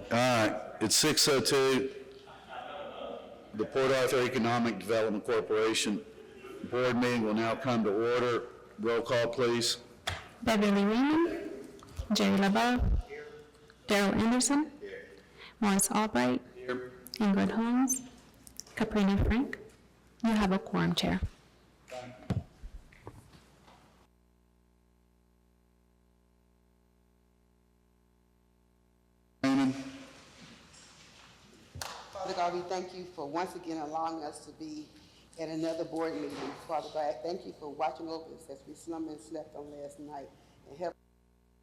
All right, it's 6:02. The Port Arthur Economic Development Corporation Board meeting will now come to order. Roll call, please. Beverly Raymond, Jerry LaBeouf, Darrell Anderson, Morris Albright, Ingrid Holmes, Caprina Frank. You have a quorum, Chair. Raymond. Father God, we thank you for once again allowing us to be at another board meeting. Father God, thank you for watching over us as we slumbered and slept on last night and help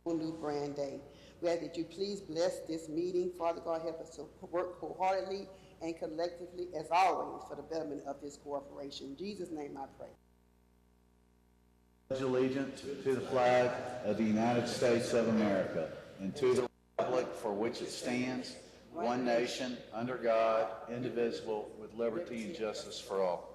us a new brand day. We ask that you please bless this meeting. Father God, help us to work wholeheartedly and collectively, as always, for the betterment of this corporation. In Jesus' name I pray. Pledge allegiance to the flag of the United States of America and to the republic for which it stands, one nation, under God, indivisible, with liberty and justice for all.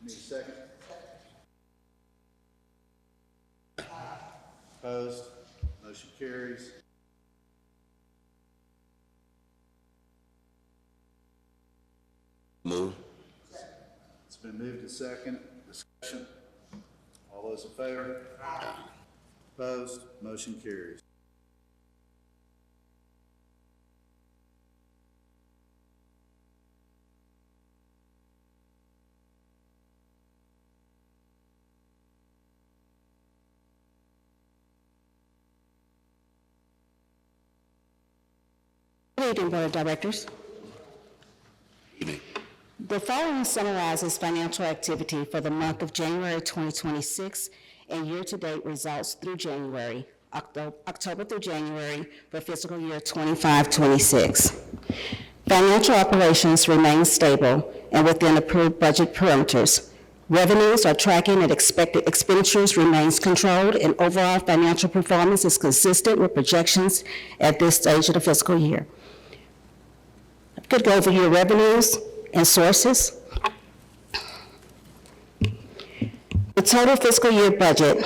Need a second? Opposed? Motion carries. Move. It's been moved to second. Discussion. All those in favor? Opposed? Motion carries. Good evening, Board of Directors. Evening. The following summarizes financial activity for the month of January 2026 and year-to-date results through January, October through January for fiscal year 25-26. Financial operations remain stable and within approved budget parameters. Revenues are tracking and expected expenditures remains controlled, and overall financial performance is consistent with projections at this stage of the fiscal year. Could go over your revenues and sources. The total fiscal year budget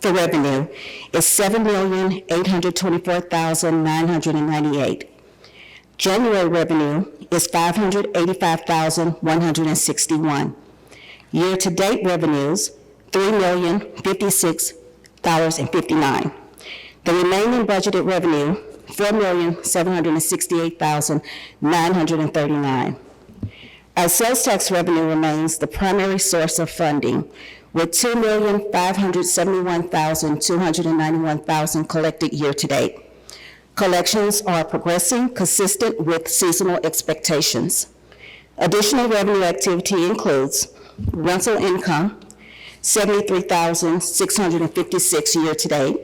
for revenue is $7,824,998. January revenue is $585,161. Year-to-date revenues, $3,056,059. The remaining budgeted revenue, $4,768,939. Our sales tax revenue remains the primary source of funding, with $2,571,291 collected year-to-date. Collections are progressing consistent with seasonal expectations. Additional revenue activity includes rental income, $73,656 year-to-date,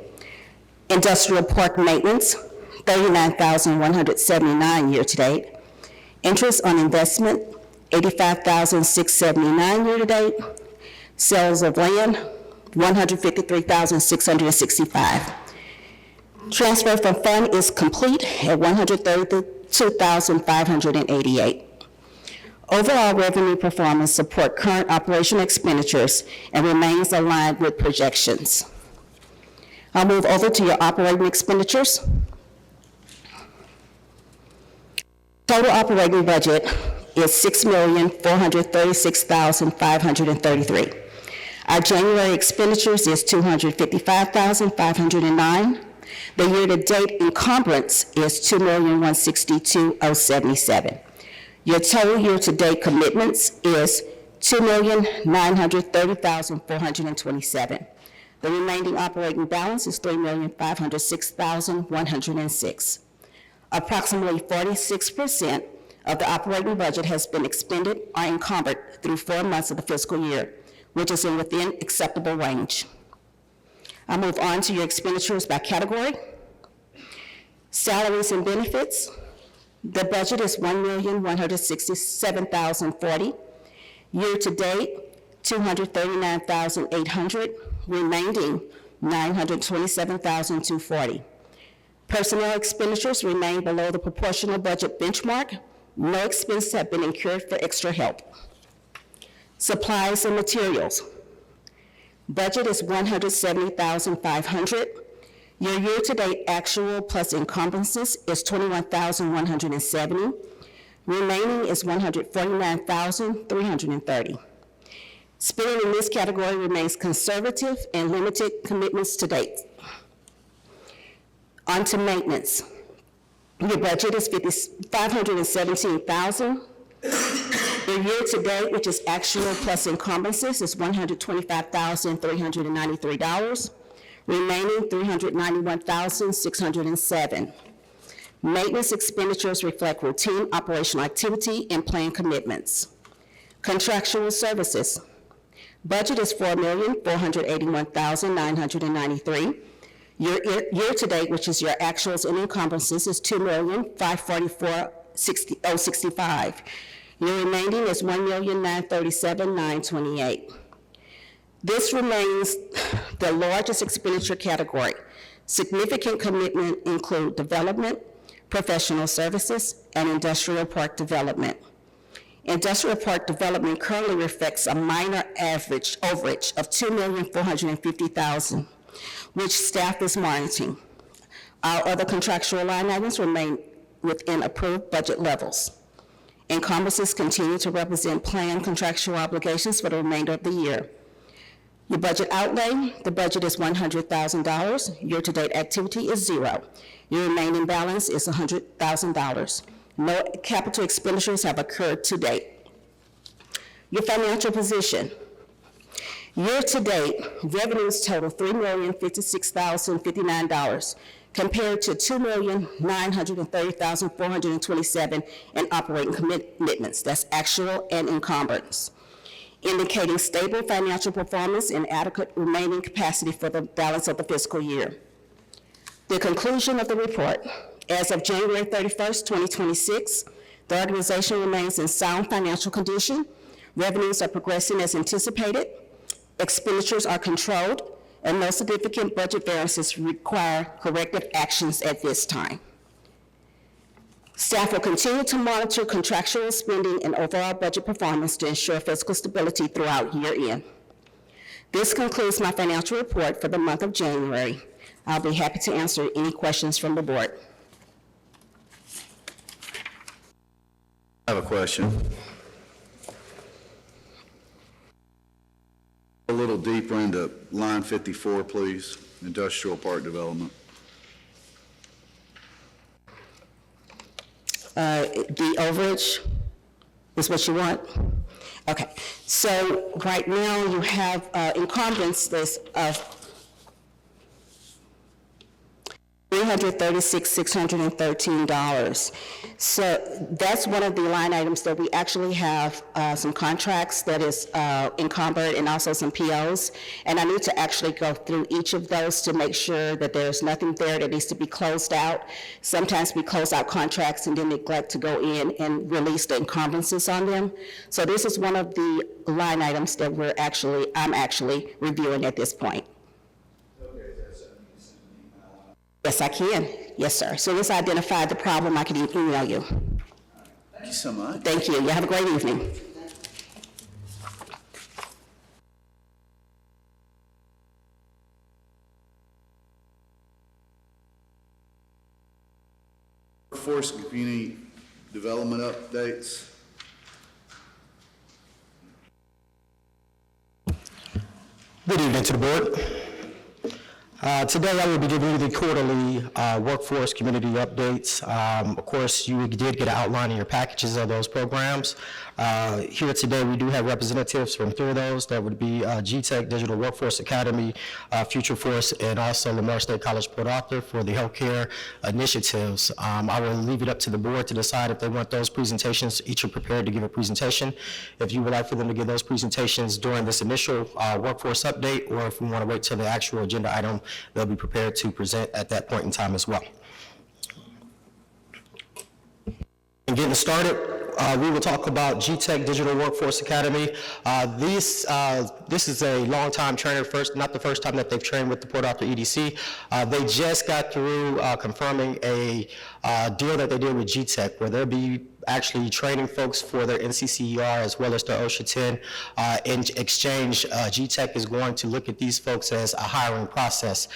industrial park maintenance, $39,179 year-to-date, interest on investment, $85,679 year-to-date, sales of land, $153,665. Transfer from fund is complete at $132,588. Overall revenue performance support current operational expenditures and remains aligned with projections. I'll move over to your operating expenditures. Total operating budget is $6,436,533. Our January expenditures is $255,509. The year-to-date encumbrance is $2,162,077. Your total year-to-date commitments is $2,930,427. The remaining operating balance is $3,506,106. Approximately 46% of the operating budget has been expended or encumbered through 4 months of the fiscal year, which is within acceptable range. I'll move on to your expenditures by category. Salaries and benefits. The budget is $1,167,040. Year-to-date, $239,800, remaining $927,240. Personnel expenditures remain below the proportional budget benchmark. No expenses have been incurred for extra help. Supplies and materials. Budget is $170,500. Your year-to-date actual plus encumbrances is $21,170. Remaining is $149,330. Spending in this category remains conservative and limited commitments to date. On to maintenance. Your budget is $517,000. Your year-to-date, which is actual plus encumbrances, is $125,393. Remaining $391,607. Maintenance expenditures reflect routine operational activity and planned commitments. Contractual services. Budget is $4,481,993. Your year-to-date, which is your actuals and encumbrances, is $2,544,065. Your remaining is $1,937,928. This remains the largest expenditure category. Significant commitment include development, professional services, and industrial park development. Industrial park development currently reflects a minor average overage of $2,450,000, which staff is monitoring. Our other contractual line items remain within approved budget levels. Encumbrances continue to represent planned contractual obligations for the remainder of the year. Your budget outlay, the budget is $100,000. Year-to-date activity is $0. Your remaining balance is $100,000. No capital expenditures have occurred to date. Your financial position. Year-to-date, revenues total $3,056,059 compared to $2,930,427 in operating commitments. That's actual and encumbrance, indicating stable financial performance and adequate remaining capacity for the balance of the fiscal year. The conclusion of the report. As of January 31st, 2026, the organization remains in sound financial condition. Revenues are progressing as anticipated. Expenditures are controlled, and no significant budget variances require corrective actions at this time. Staff will continue to monitor contractual spending and overall budget performance to ensure fiscal stability throughout year-end. This concludes my financial report for the month of January. I'll be happy to answer any questions from the board. I have a question. A little deeper into line 54, please, industrial park development. The overage is what you want? Okay, so right now you have encumbrance list of $336,613. So that's one of the line items that we actually have some contracts that is encumbered and also some POs. And I need to actually go through each of those to make sure that there's nothing there that needs to be closed out. Sometimes we close out contracts and then neglect to go in and release the encumbrances on them. So this is one of the line items that I'm actually reviewing at this point. Yes, I can. Yes, sir. As soon as I identify the problem, I can email you. Thank you so much. Thank you. You have a great evening. Workforce and community development updates. Good evening to the board. Today I will be giving you the quarterly workforce community updates. Of course, you did get an outline in your packages of those programs. Here today we do have representatives from three of those. That would be GTech Digital Workforce Academy, Future Force, and also Lamar State College Port Arthur for the healthcare initiatives. I will leave it up to the board to decide if they want those presentations. Each are prepared to give a presentation. If you would like for them to give those presentations during this initial workforce update, or if we want to wait till the actual agenda item, they'll be prepared to present at that point in time as well. And getting started, we will talk about GTech Digital Workforce Academy. This is a long-time trainer, not the first time that they've trained with the Port Arthur EDC. They just got through confirming a deal that they did with GTech, where they'll be actually training folks for their NCCER as well as their OSHA 10. In exchange, GTech is going to look at these folks as a hiring process.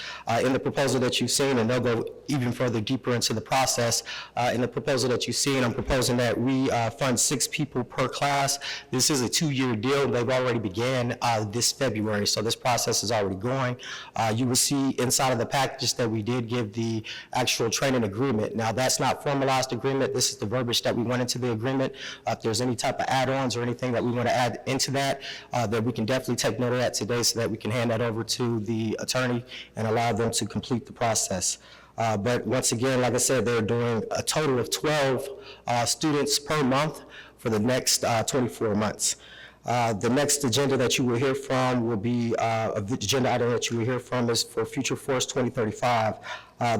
In the proposal that you've seen, and they'll go even further deeper into the process, in the proposal that you've seen, I'm proposing that we fund 6 people per class. This is a 2-year deal. They've already began this February, so this process is already going. You will see inside of the packages that we did give the actual training agreement. Now, that's not formalized agreement. This is the verbiage that we went into the agreement. If there's any type of add-ons or anything that we want to add into that, that we can definitely take note of that today so that we can hand that over to the attorney and allow them to complete the process. But once again, like I said, they're doing a total of 12 students per month for the next 24 months. The next agenda that you will hear from will be, the agenda item that you will hear from is for Future Force 2035.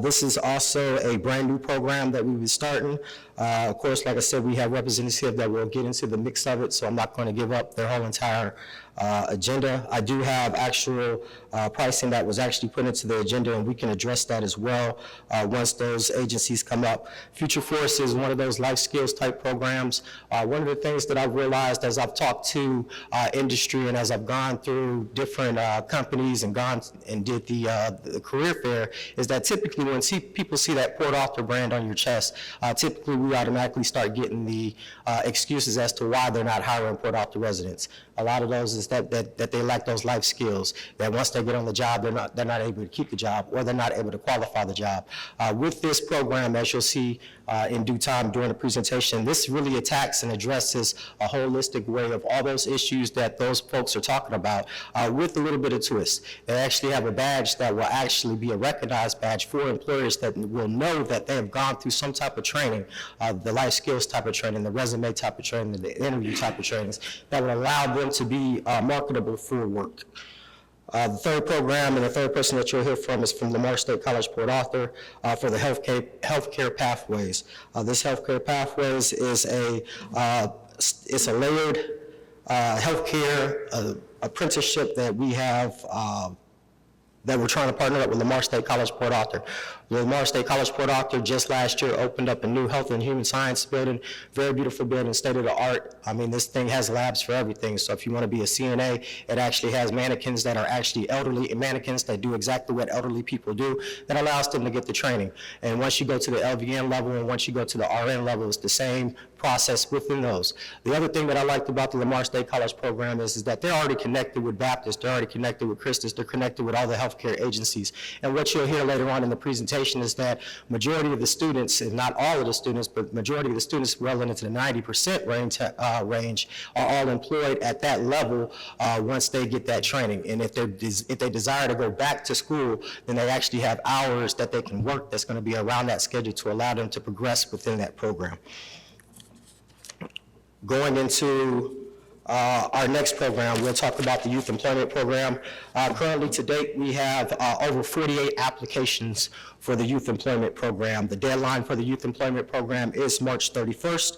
This is also a brand new program that we will be starting. Of course, like I said, we have representatives here that will get into the mix of it, so I'm not going to give up their whole entire agenda. I do have actual pricing that was actually put into the agenda, and we can address that as well once those agencies come up. Future Force is one of those life skills type programs. One of the things that I've realized as I've talked to industry and as I've gone through different companies and gone and did the career fair is that typically when people see that Port Arthur brand on your chest, typically we automatically start getting the excuses as to why they're not hiring Port Arthur residents. A lot of those is that they lack those life skills, that once they get on the job, they're not able to keep the job, or they're not able to qualify the job. With this program, as you'll see in due time during the presentation, this really attacks and addresses a holistic way of all those issues that those folks are talking about with a little bit of twist. They actually have a badge that will actually be a recognized badge for employers that will know that they have gone through some type of training, the life skills type of training, the resume type of training, the interview type of trainings that will allow them to be marketable for work. The third program and the third person that you'll hear from is from Lamar State College, Port Arthur, for the healthcare pathways. This healthcare pathways is it's a layered healthcare apprenticeship that we have that we're trying to partner up with Lamar State College, Port Arthur. Lamar State College, Port Arthur just last year opened up a new health and human science building, very beautiful building, state of the art. I mean, this thing has labs for everything. So if you want to be a CNA, it actually has mannequins that are actually elderly, mannequins that do exactly what elderly people do, that allows them to get the training. And once you go to the LVN level and once you go to the RN level, it's the same process within those. The other thing that I liked about the Lamar State College program is that they're already connected with Baptist, they're already connected with Christus, they're connected with all the healthcare agencies. And what you'll hear later on in the presentation is that majority of the students, and not all of the students, but majority of the students well into the 90% range are all employed at that level once they get that training. And if they desire to go back to school, then they actually have hours that they can work that's going to be around that schedule to allow them to progress within that program. Going into our next program, we'll talk about the Youth Employment Program. Currently to date, we have over 48 applications for the Youth Employment Program. The deadline for the Youth Employment Program is March 31st.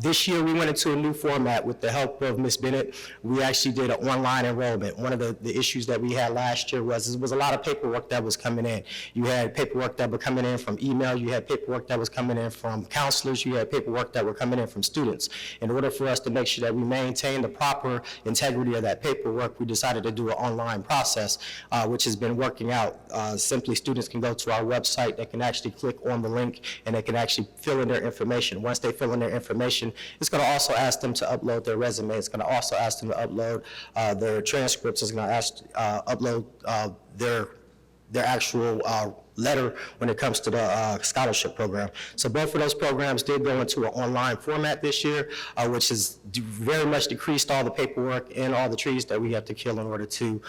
This year we went into a new format with the help of Ms. Bennett. We actually did an online enrollment. One of the issues that we had last year was a lot of paperwork that was coming in. You had paperwork that was coming in from email, you had paperwork that was coming in from counselors, you had paperwork that were coming in from students. In order for us to make sure that we maintain the proper integrity of that paperwork, we decided to do an online process, which has been working out. Simply students can go to our website, they can actually click on the link, and they can actually fill in their information. Once they fill in their information, it's going to also ask them to upload their resume. It's going to also ask them to upload their transcripts. It's going to ask upload their actual letter when it comes to the scholarship program. So both of those programs did go into an online format this year, which has very much decreased all the paperwork and all the trees that we have to kill in order to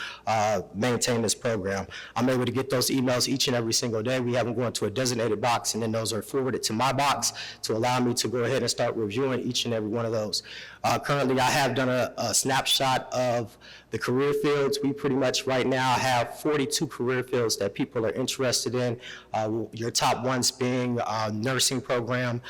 maintain this program. I'm able to get those emails each and every single day. We have them going to a designated box, and then those are forwarded to my box to allow me to go ahead and start reviewing each and every one of those. Currently, I have done a snapshot of the career fields. We pretty much right now have 42 career fields that people are interested in. Your top ones being nursing program,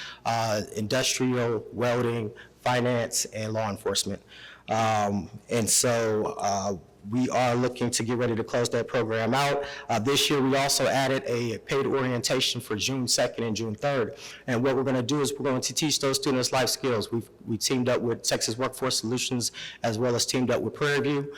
industrial, welding, finance, and law enforcement. And so we are looking to get ready to close that program out. This year, we also added a paid orientation for June 2nd and June 3rd. And what we're going to do is we're going to teach those students life skills. We teamed up with Texas Workforce Solutions as well as teamed up with Prairie View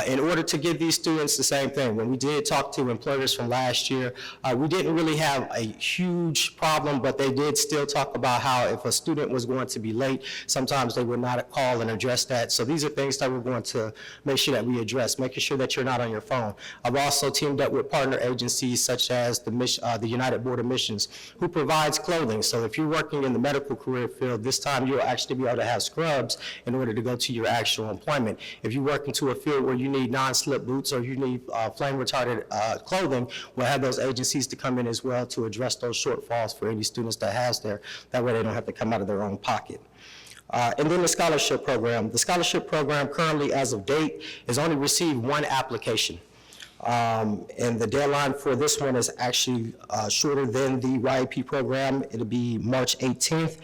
in order to give these students the same thing. When we did talk to employers from last year, we didn't really have a huge problem, but they did still talk about how if a student was going to be late, sometimes they would not call and address that. So these are things that we're going to make sure that we address, making sure that you're not on your phone. I've also teamed up with partner agencies such as the United Board of Missions, who provides clothing. So if you're working in the medical career field, this time you'll actually be able to have scrubs in order to go to your actual employment. If you work into a field where you need non-slip boots or you need flame retardant clothing, we'll have those agencies to come in as well to address those shortfalls for any students that has there. That way they don't have to come out of their own pocket. And then the scholarship program. The scholarship program currently, as of date, has only received one application. And the deadline for this one is actually shorter than the YAP program. It'll be March 18th.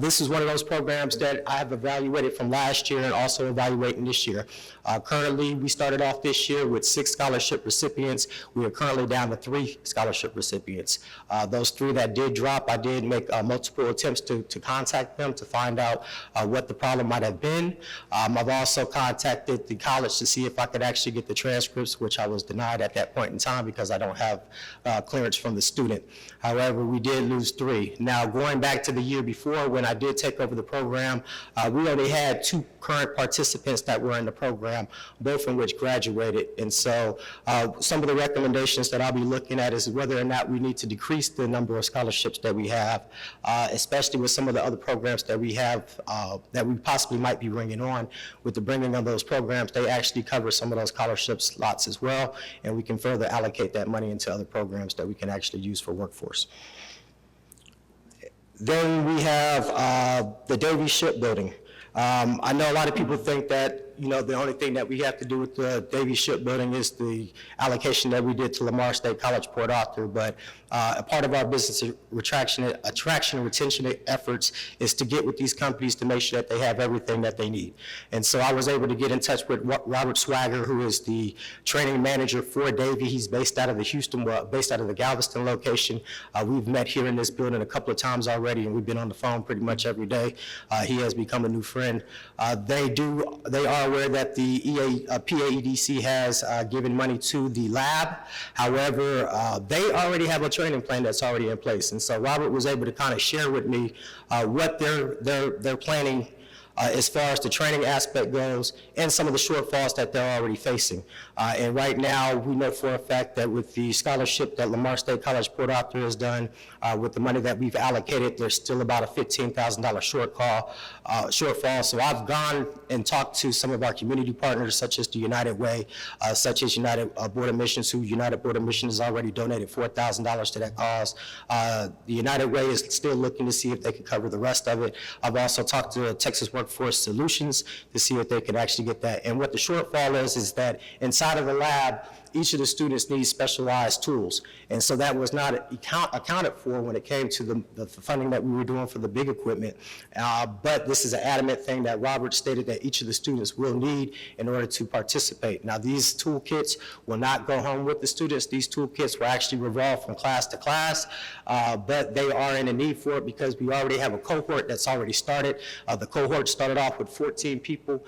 This is one of those programs that I have evaluated from last year and also evaluating this year. Currently, we started off this year with 6 scholarship recipients. We are currently down to 3 scholarship recipients. Those 3 that did drop, I did make multiple attempts to contact them to find out what the problem might have been. I've also contacted the college to see if I could actually get the transcripts, which I was denied at that point in time because I don't have clearance from the student. However, we did lose 3. Now, going back to the year before when I did take over the program, we only had 2 current participants that were in the program, both of which graduated. And so some of the recommendations that I'll be looking at is whether or not we need to decrease the number of scholarships that we have, especially with some of the other programs that we have that we possibly might be bringing on. With the bringing of those programs, they actually cover some of those scholarship slots as well, and we can further allocate that money into other programs that we can actually use for workforce. Then we have the Davie Shipbuilding. I know a lot of people think that, you know, the only thing that we have to do with the Davie Shipbuilding is the allocation that we did to Lamar State College Port Arthur, but a part of our business attraction and retention efforts is to get with these companies to make sure that they have everything that they need. And so I was able to get in touch with Robert Swagger, who is the training manager for Davie. He's based out of the Galveston location. We've met here in this building a couple of times already, and we've been on the phone pretty much every day. He has become a new friend. They are aware that the PAEDC has given money to the lab. However, they already have a training plan that's already in place. And so Robert was able to kind of share with me what they're planning as far as the training aspect goes and some of the shortfalls that they're already facing. And right now, we know for a fact that with the scholarship that Lamar State College Port Arthur has done, with the money that we've allocated, there's still about a $15,000 shortfall. So I've gone and talked to some of our community partners, such as the United Way, such as United Board of Missions, who United Board of Missions has already donated $4,000 to that cause. The United Way is still looking to see if they can cover the rest of it. I've also talked to Texas Workforce Solutions to see if they can actually get that. And what the shortfall is that inside of the lab, each of the students needs specialized tools. And so that was not accounted for when it came to the funding that we were doing for the big equipment. But this is an adamant thing that Robert stated that each of the students will need in order to participate. Now, these toolkits will not go home with the students. These toolkits will actually revolve from class to class, but they are in a need for it because we already have a cohort that's already started. The cohort started off with 14 people.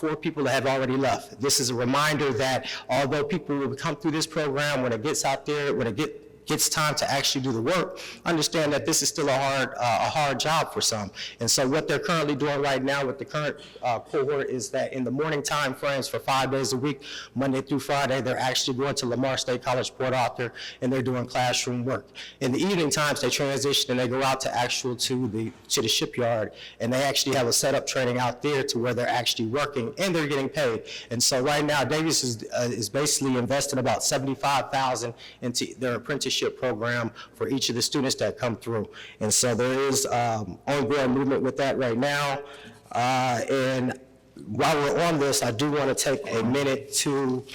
4 people have already left. This is a reminder that although people will come through this program, when it gets out there, when it gets time to actually do the work, understand that this is still a hard job for some. And so what they're currently doing right now with the current cohort is that in the morning time frames for 5 days a week, Monday through Friday, they're actually going to Lamar State College Port Arthur and they're doing classroom work. In the evening times, they transition and they go out to the shipyard, and they actually have a setup training out there to where they're actually working and they're getting paid. And so right now, Davis is basically investing about $75,000 into their apprenticeship program for each of the students that come through. And so there is ongoing movement with that right now. And while we're on this, I do want to take a minute to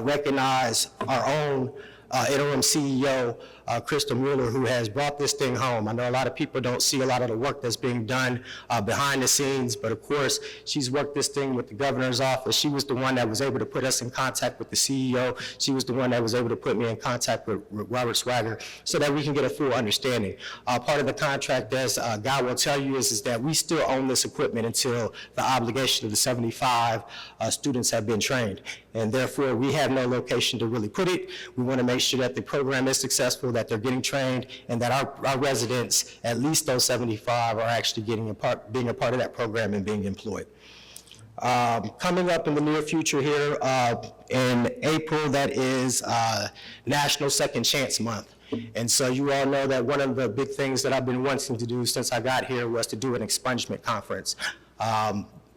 recognize our own interim CEO, Crystal Mueller, who has brought this thing home. I know a lot of people don't see a lot of the work that's being done behind the scenes, but of course, she's worked this thing with the governor's office. She was the one that was able to put us in contact with the CEO. She was the one that was able to put me in contact with Robert Swagger so that we can get a full understanding. Part of the contract, as God will tell you, is that we still own this equipment until the obligation of the 75 students have been trained. And therefore, we have no location to really put it. We want to make sure that the program is successful, that they're getting trained, and that our residents, at least those 75, are actually being a part of that program and being employed. Coming up in the near future here, in April, that is National Second Chance Month. And so you all know that one of the big things that I've been wanting to do since I got here was to do an expungement conference.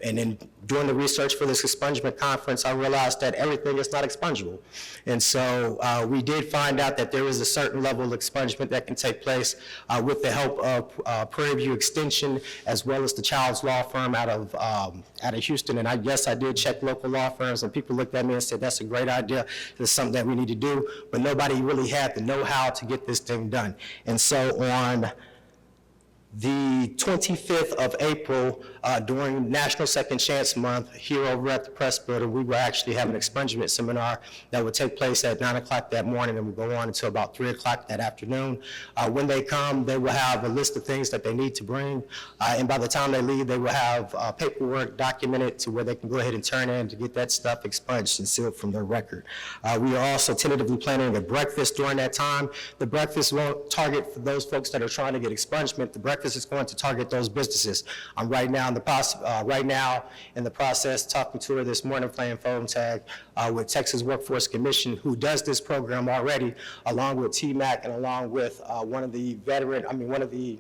And then doing the research for this expungement conference, I realized that everything is not expungible. And so we did find out that there is a certain level of expungement that can take place with the help of Prairie View Extension, as well as the Child's Law Firm out of Houston. And I did check local law firms, and people looked at me and said, that's a great idea. It's something that we need to do. But nobody really had the know-how to get this thing done. And so on the 25th of April, during National Second Chance Month, here over at the Press Building, we will actually have an expungement seminar that will take place at 9 o'clock that morning and will go on until about 3 o'clock that afternoon. When they come, they will have a list of things that they need to bring, and by the time they leave, they will have paperwork documented to where they can go ahead and turn in to get that stuff expunged and sealed from their record. We are also tentatively planning a breakfast during that time. The breakfast won't target for those folks that are trying to get expungement. The breakfast is going to target those businesses. I'm right now in the process talking to her this morning, playing phone tag with Texas Workforce Commission, who does this program already, along with TMAC and along with one of the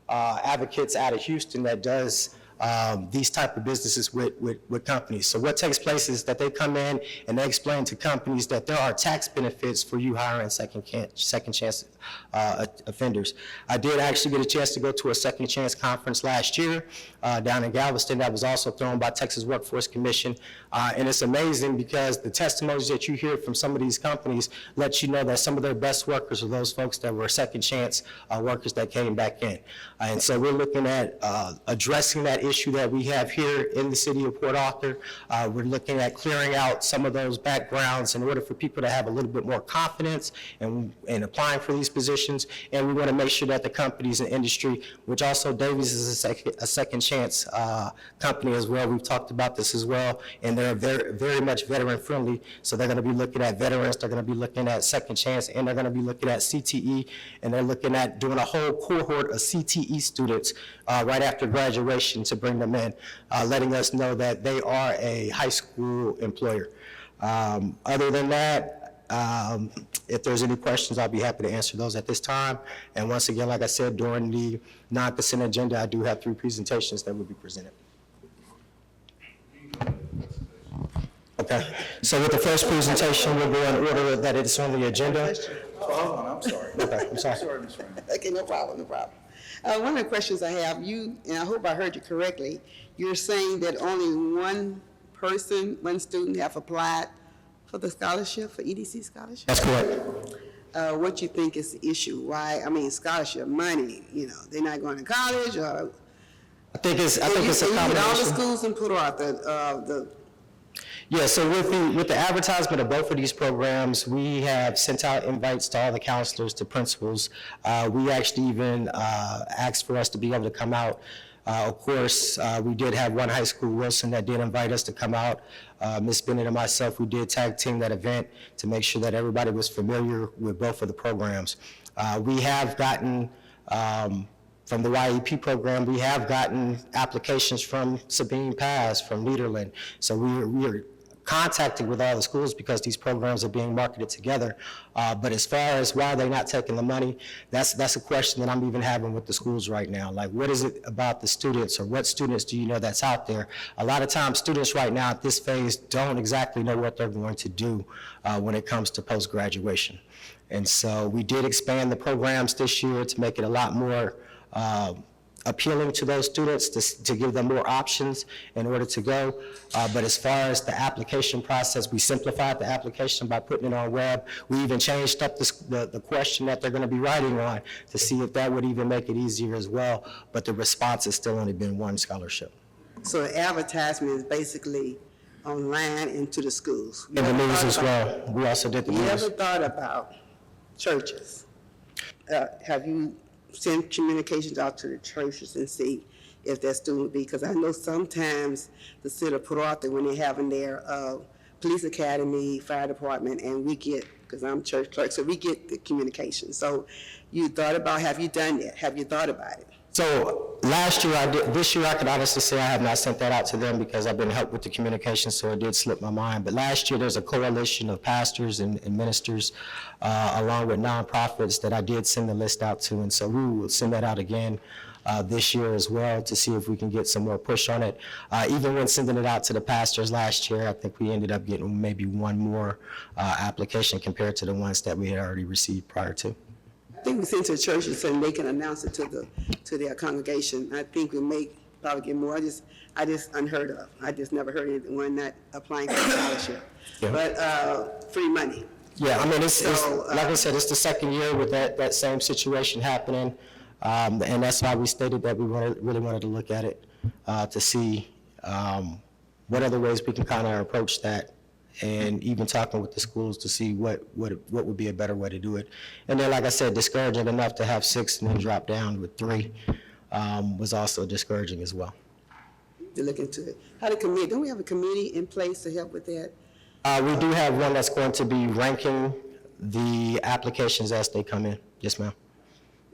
advocates out of Houston that does these type of businesses with companies. So what takes place is that they come in and they explain to companies that there are tax benefits for you hiring second chance offenders. I did actually get a chance to go to a second chance conference last year down in Galveston that was also thrown by Texas Workforce Commission. And it's amazing because the testimonies that you hear from some of these companies let you know that some of their best workers are those folks that were second chance workers that came back in. And so we're looking at addressing that issue that we have here in the city of Port Arthur. We're looking at clearing out some of those backgrounds in order for people to have a little bit more confidence in applying for these positions. And we want to make sure that the companies in the industry, which also Davies is a second chance company as well. We've talked about this as well, and they're very, very much veteran friendly. So they're going to be looking at veterans, they're going to be looking at second chance, and they're going to be looking at CTE, and they're looking at doing a whole cohort of CTE students right after graduation to bring them in, letting us know that they are a high school employer. Other than that, if there's any questions, I'll be happy to answer those at this time. And once again, like I said, during the non-consent agenda, I do have 3 presentations that will be presented. Okay, so with the first presentation, we'll go in order that it's on the agenda. Hold on, I'm sorry. Okay, I'm sorry. Sorry, Ms. Rand. Okay, no problem, no problem. One of the questions I have, and I hope I heard you correctly, you're saying that only one student have applied for the scholarship, for EDC scholarship? That's correct. What you think is the issue? Why, I mean, scholarship money, they're not going to college, or? I think it's a combination. All the schools in Port Arthur, Yeah, so with the advertisement of both of these programs, we have sent out invites to all the counselors, to principals. We actually even asked for us to be able to come out. Of course, we did have one high school, Wilson, that did invite us to come out. Ms. Bennett and myself, we did tag team that event to make sure that everybody was familiar with both of the programs. We have gotten, from the YEP program, we have gotten applications from Sabine Pass, from Nederland. So we are contacting with all the schools because these programs are being marketed together. But as far as why they're not taking the money, that's a question that I'm even having with the schools right now. Like, what is it about the students, or what students do you know that's out there? A lot of times students right now at this phase don't exactly know what they're going to do when it comes to post-graduation. And so we did expand the programs this year to make it a lot more appealing to those students to give them more options in order to go. But as far as the application process, we simplified the application by putting it on web. We even changed up the question that they're going to be writing on to see if that would even make it easier as well. But the response has still only been one scholarship. So the advertisement is basically online and to the schools. In the news as well. We also did the You news. ever thought about churches? Have you sent communications out to the churches and see if their student be? Because I know sometimes the city of Port Arthur, when they're having their police academy, fire department, and we get, because I'm church clerk, so we get the communication. So you thought about, have you done that? Have you thought about it? So last year I did, this year I can honestly say I have not sent that out to them because I've been helped with the communication, so it did slip my mind. But last year there's a coalition of pastors and ministers along with nonprofits that I did send the list out to, and so we will send that out again this year as well to see if we can get some more push on it. Even when sending it out to the pastors last year, I think we ended up getting maybe one more application compared to the ones that we had already received prior to. I think we send to the churches and they can announce it to their congregation. I think we may probably get more. I just unheard of. I just never heard anyone not applying for a scholarship. Yeah. But free money. Yeah, I mean, it's So, like I said, it's the second year with that same situation happening, and that's why we stated that we really wanted to look at it to see what other ways we can kind of approach that, and even talking with the schools to see what would be a better way to do it. And then, like I said, discouraging enough to have 6 and then drop down with 3 was also discouraging as well. To look into it. How the committee? Don't we have a committee in place to help with that? We do have one that's going to be ranking the applications as they come in. Yes, ma'am.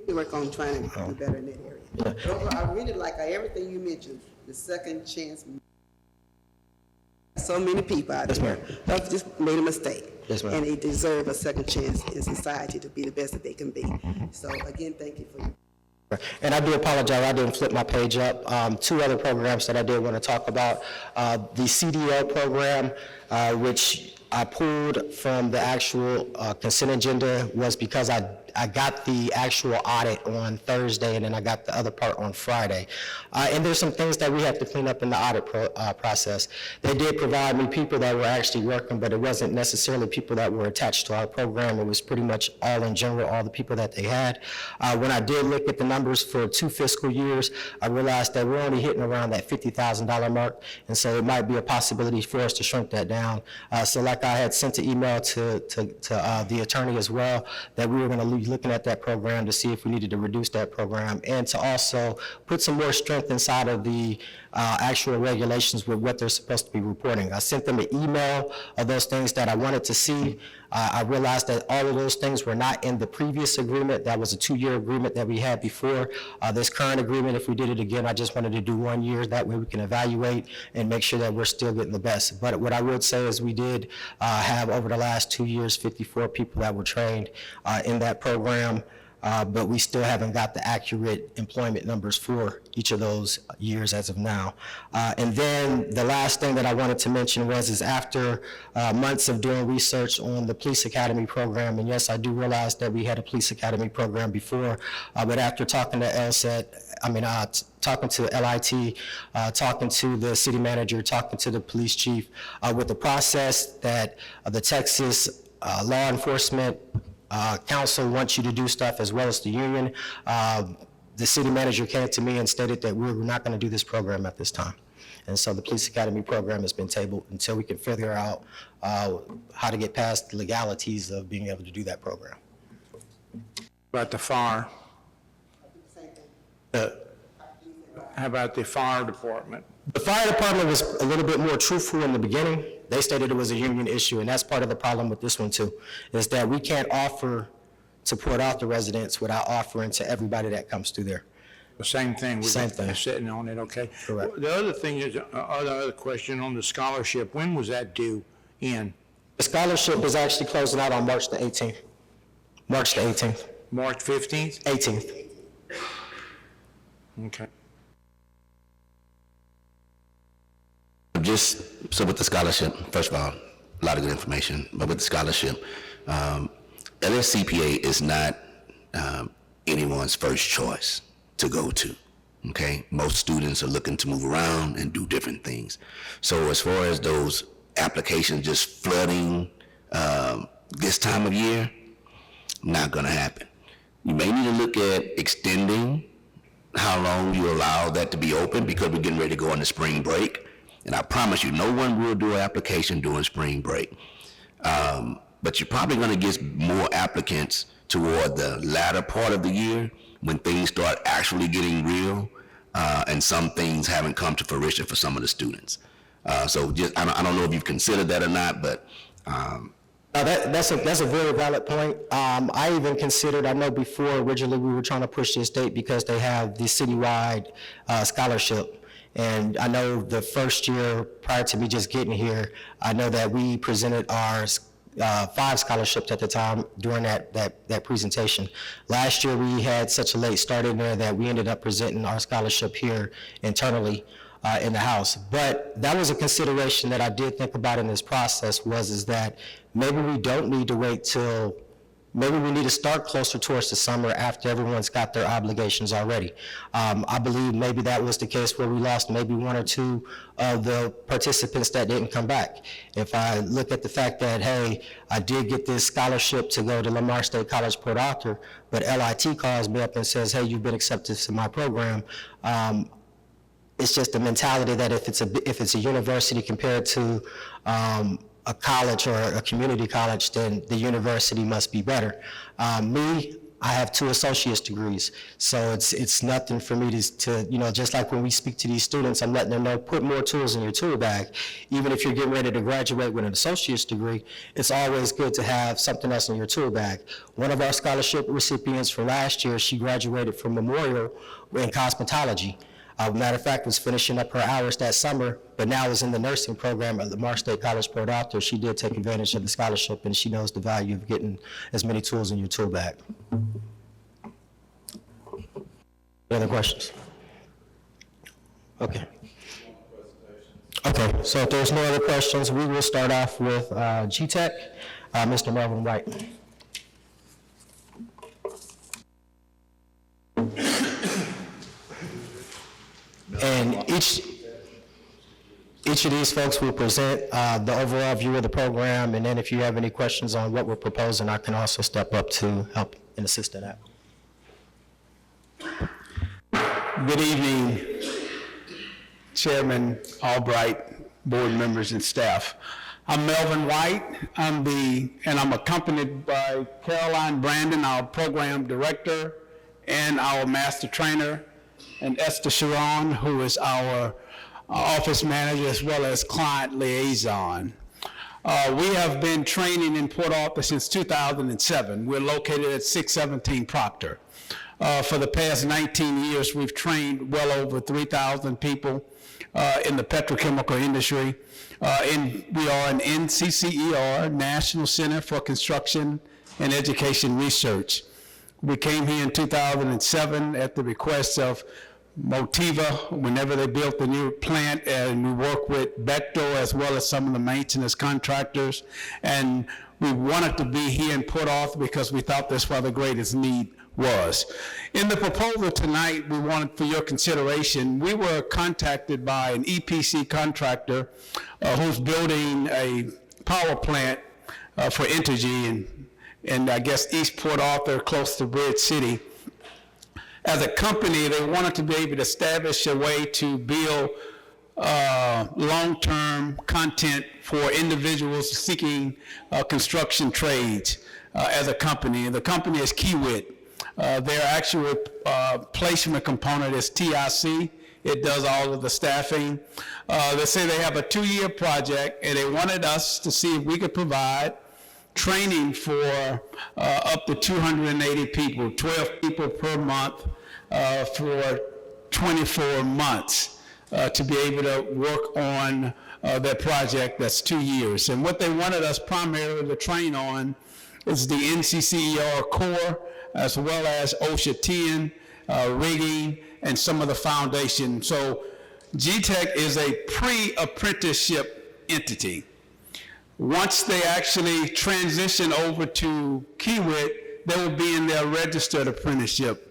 We work on trying to do better in that area. Yeah. Overall, I really like everything you mentioned, the second chance. So many people out Yes, there ma'am. have just made a mistake. Yes, ma'am. And they deserve a second chance in society to be the best that they can be. So again, thank you for your. And I do apologize, I didn't flip my page up. 2 other programs that I did want to talk about. The CDL program, which I pulled from the actual consent agenda, was because I got the actual audit on Thursday, and then I got the other part on Friday. And there's some things that we have to clean up in the audit process. They did provide me people that were actually working, but it wasn't necessarily people that were attached to our program. It was pretty much all in general, all the people that they had. When I did look at the numbers for 2 fiscal years, I realized that we're only hitting around that $50,000 mark, and so it might be a possibility for us to shrink that down. So like I had sent an email to the attorney as well, that we were going to be looking at that program to see if we needed to reduce that program, and to also put some more strength inside of the actual regulations with what they're supposed to be reporting. I sent them an email of those things that I wanted to see. I realized that all of those things were not in the previous agreement. That was a 2-year agreement that we had before. This current agreement, if we did it again, I just wanted to do 1 year. That way we can evaluate and make sure that we're still getting the best. But what I would say is we did have over the last 2 years, 54 people that were trained in that program. But we still haven't got the accurate employment numbers for each of those years as of now. And then the last thing that I wanted to mention is after months of doing research on the police academy program, and yes, I do realize that we had a police academy program before, but after talking to talking to LIT, talking to the city manager, talking to the police chief, with the process that the Texas law enforcement council wants you to do stuff, as well as the union. The city manager came to me and stated that we're not going to do this program at this time. And so the police academy program has been tabled until we can figure out how to get past the legalities of being able to do that program. About the fire? How about the fire department? The fire department was a little bit more truthful in the beginning. They stated it was a union issue, and that's part of the problem with this one too, is that we can't offer to Port Arthur residents without offering to everybody that comes through there. The same thing. Same thing. Sitting on it, okay. Correct. The other thing is, other question on the scholarship, when was that due in? The scholarship is actually closing out on March the 18th. March the 18th. March 15th? 18th. Okay. Just so with the scholarship, first of all, a lot of good information, but with the scholarship, LSCPA is not anyone's first choice to go to. Okay, most students are looking to move around and do different things. So as far as those applications just flooding this time of year, not gonna happen. You may need to look at extending how long you allow that to be open, because we're getting ready to go into spring break. And I promise you, no one will do an application during spring break. But you're probably gonna get more applicants toward the latter part of the year when things start actually getting real, and some things haven't come to fruition for some of the students. So just, I don't know if you've considered that or not, but That's a very valid point. I even considered, I know before originally we were trying to push this date because they have the citywide scholarship. And I know the first year prior to me just getting here, I know that we presented our 5 scholarships at the time during that presentation. Last year we had such a late start in there that we ended up presenting our scholarship here internally in the house. But that was a consideration that I did think about in this process, is that maybe we don't need to wait till, maybe we need to start closer towards the summer after everyone's got their obligations already. I believe maybe that was the case where we lost maybe 1 or 2 of the participants that didn't come back. If I look at the fact that, hey, I did get this scholarship to go to Lamar State College, Port Arthur, but LIT calls me up and says, hey, you've been accepted to my program. It's just the mentality that if it's a university compared to a college or a community college, then the university must be better. I have 2 associate's degrees, so it's nothing for me to just like when we speak to these students, I'm letting them know, put more tools in your tool bag. Even if you're getting ready to graduate with an associate's degree, it's always good to have something else in your tool bag. One of our scholarship recipients from last year, she graduated from Memorial in cosmetology. Matter of fact, was finishing up her hours that summer, but now is in the nursing program at Lamar State College, Port Arthur. She did take advantage of the scholarship, and she knows the value of getting as many tools in your tool bag. Any other questions? Okay. Okay, so if there's no other questions, we will start off with GTech, Mr. Melvin White. And each of these folks will present the overall view of the program, and then if you have any questions on what we're proposing, I can also step up to help and assist in that. Good evening, Chairman Albright, board members, and staff. I'm Melvin White. I'm accompanied by Caroline Brandon, our program director, and our master trainer, and Esther Sharon, who is our office manager as well as client liaison. We have been training in Port Arthur since 2007. We're located at 617 Proctor. For the past 19 years, we've trained well over 3,000 people in the petrochemical industry. We are an NCCER, National Center for Construction and Education Research. We came here in 2007 at the request of Motiva whenever they built the new plant, and we worked with Bechtel as well as some of the maintenance contractors. And we wanted to be here in Port Arthur because we thought that's where the greatest need was. In the proposal tonight, we wanted for your consideration, we were contacted by an EPC contractor who's building a power plant for Entergy and I guess East Port Arthur, close to Bridge City. As a company, they wanted to be able to establish a way to build long-term content for individuals seeking construction trades as a company. And the company is Kiewit. Their actual placement component is TIC. It does all of the staffing. They say they have a 2-year project, and they wanted us to see if we could provide training for up to 280 people, 12 people per month for 24 months to be able to work on their project that's 2 years. And what they wanted us primarily to train on is the NCCER core, as well as OSHA 10, rigging, and some of the foundation. So GTech is a pre-apprenticeship entity. Once they actually transition over to Kiewit, they will be in their registered apprenticeship.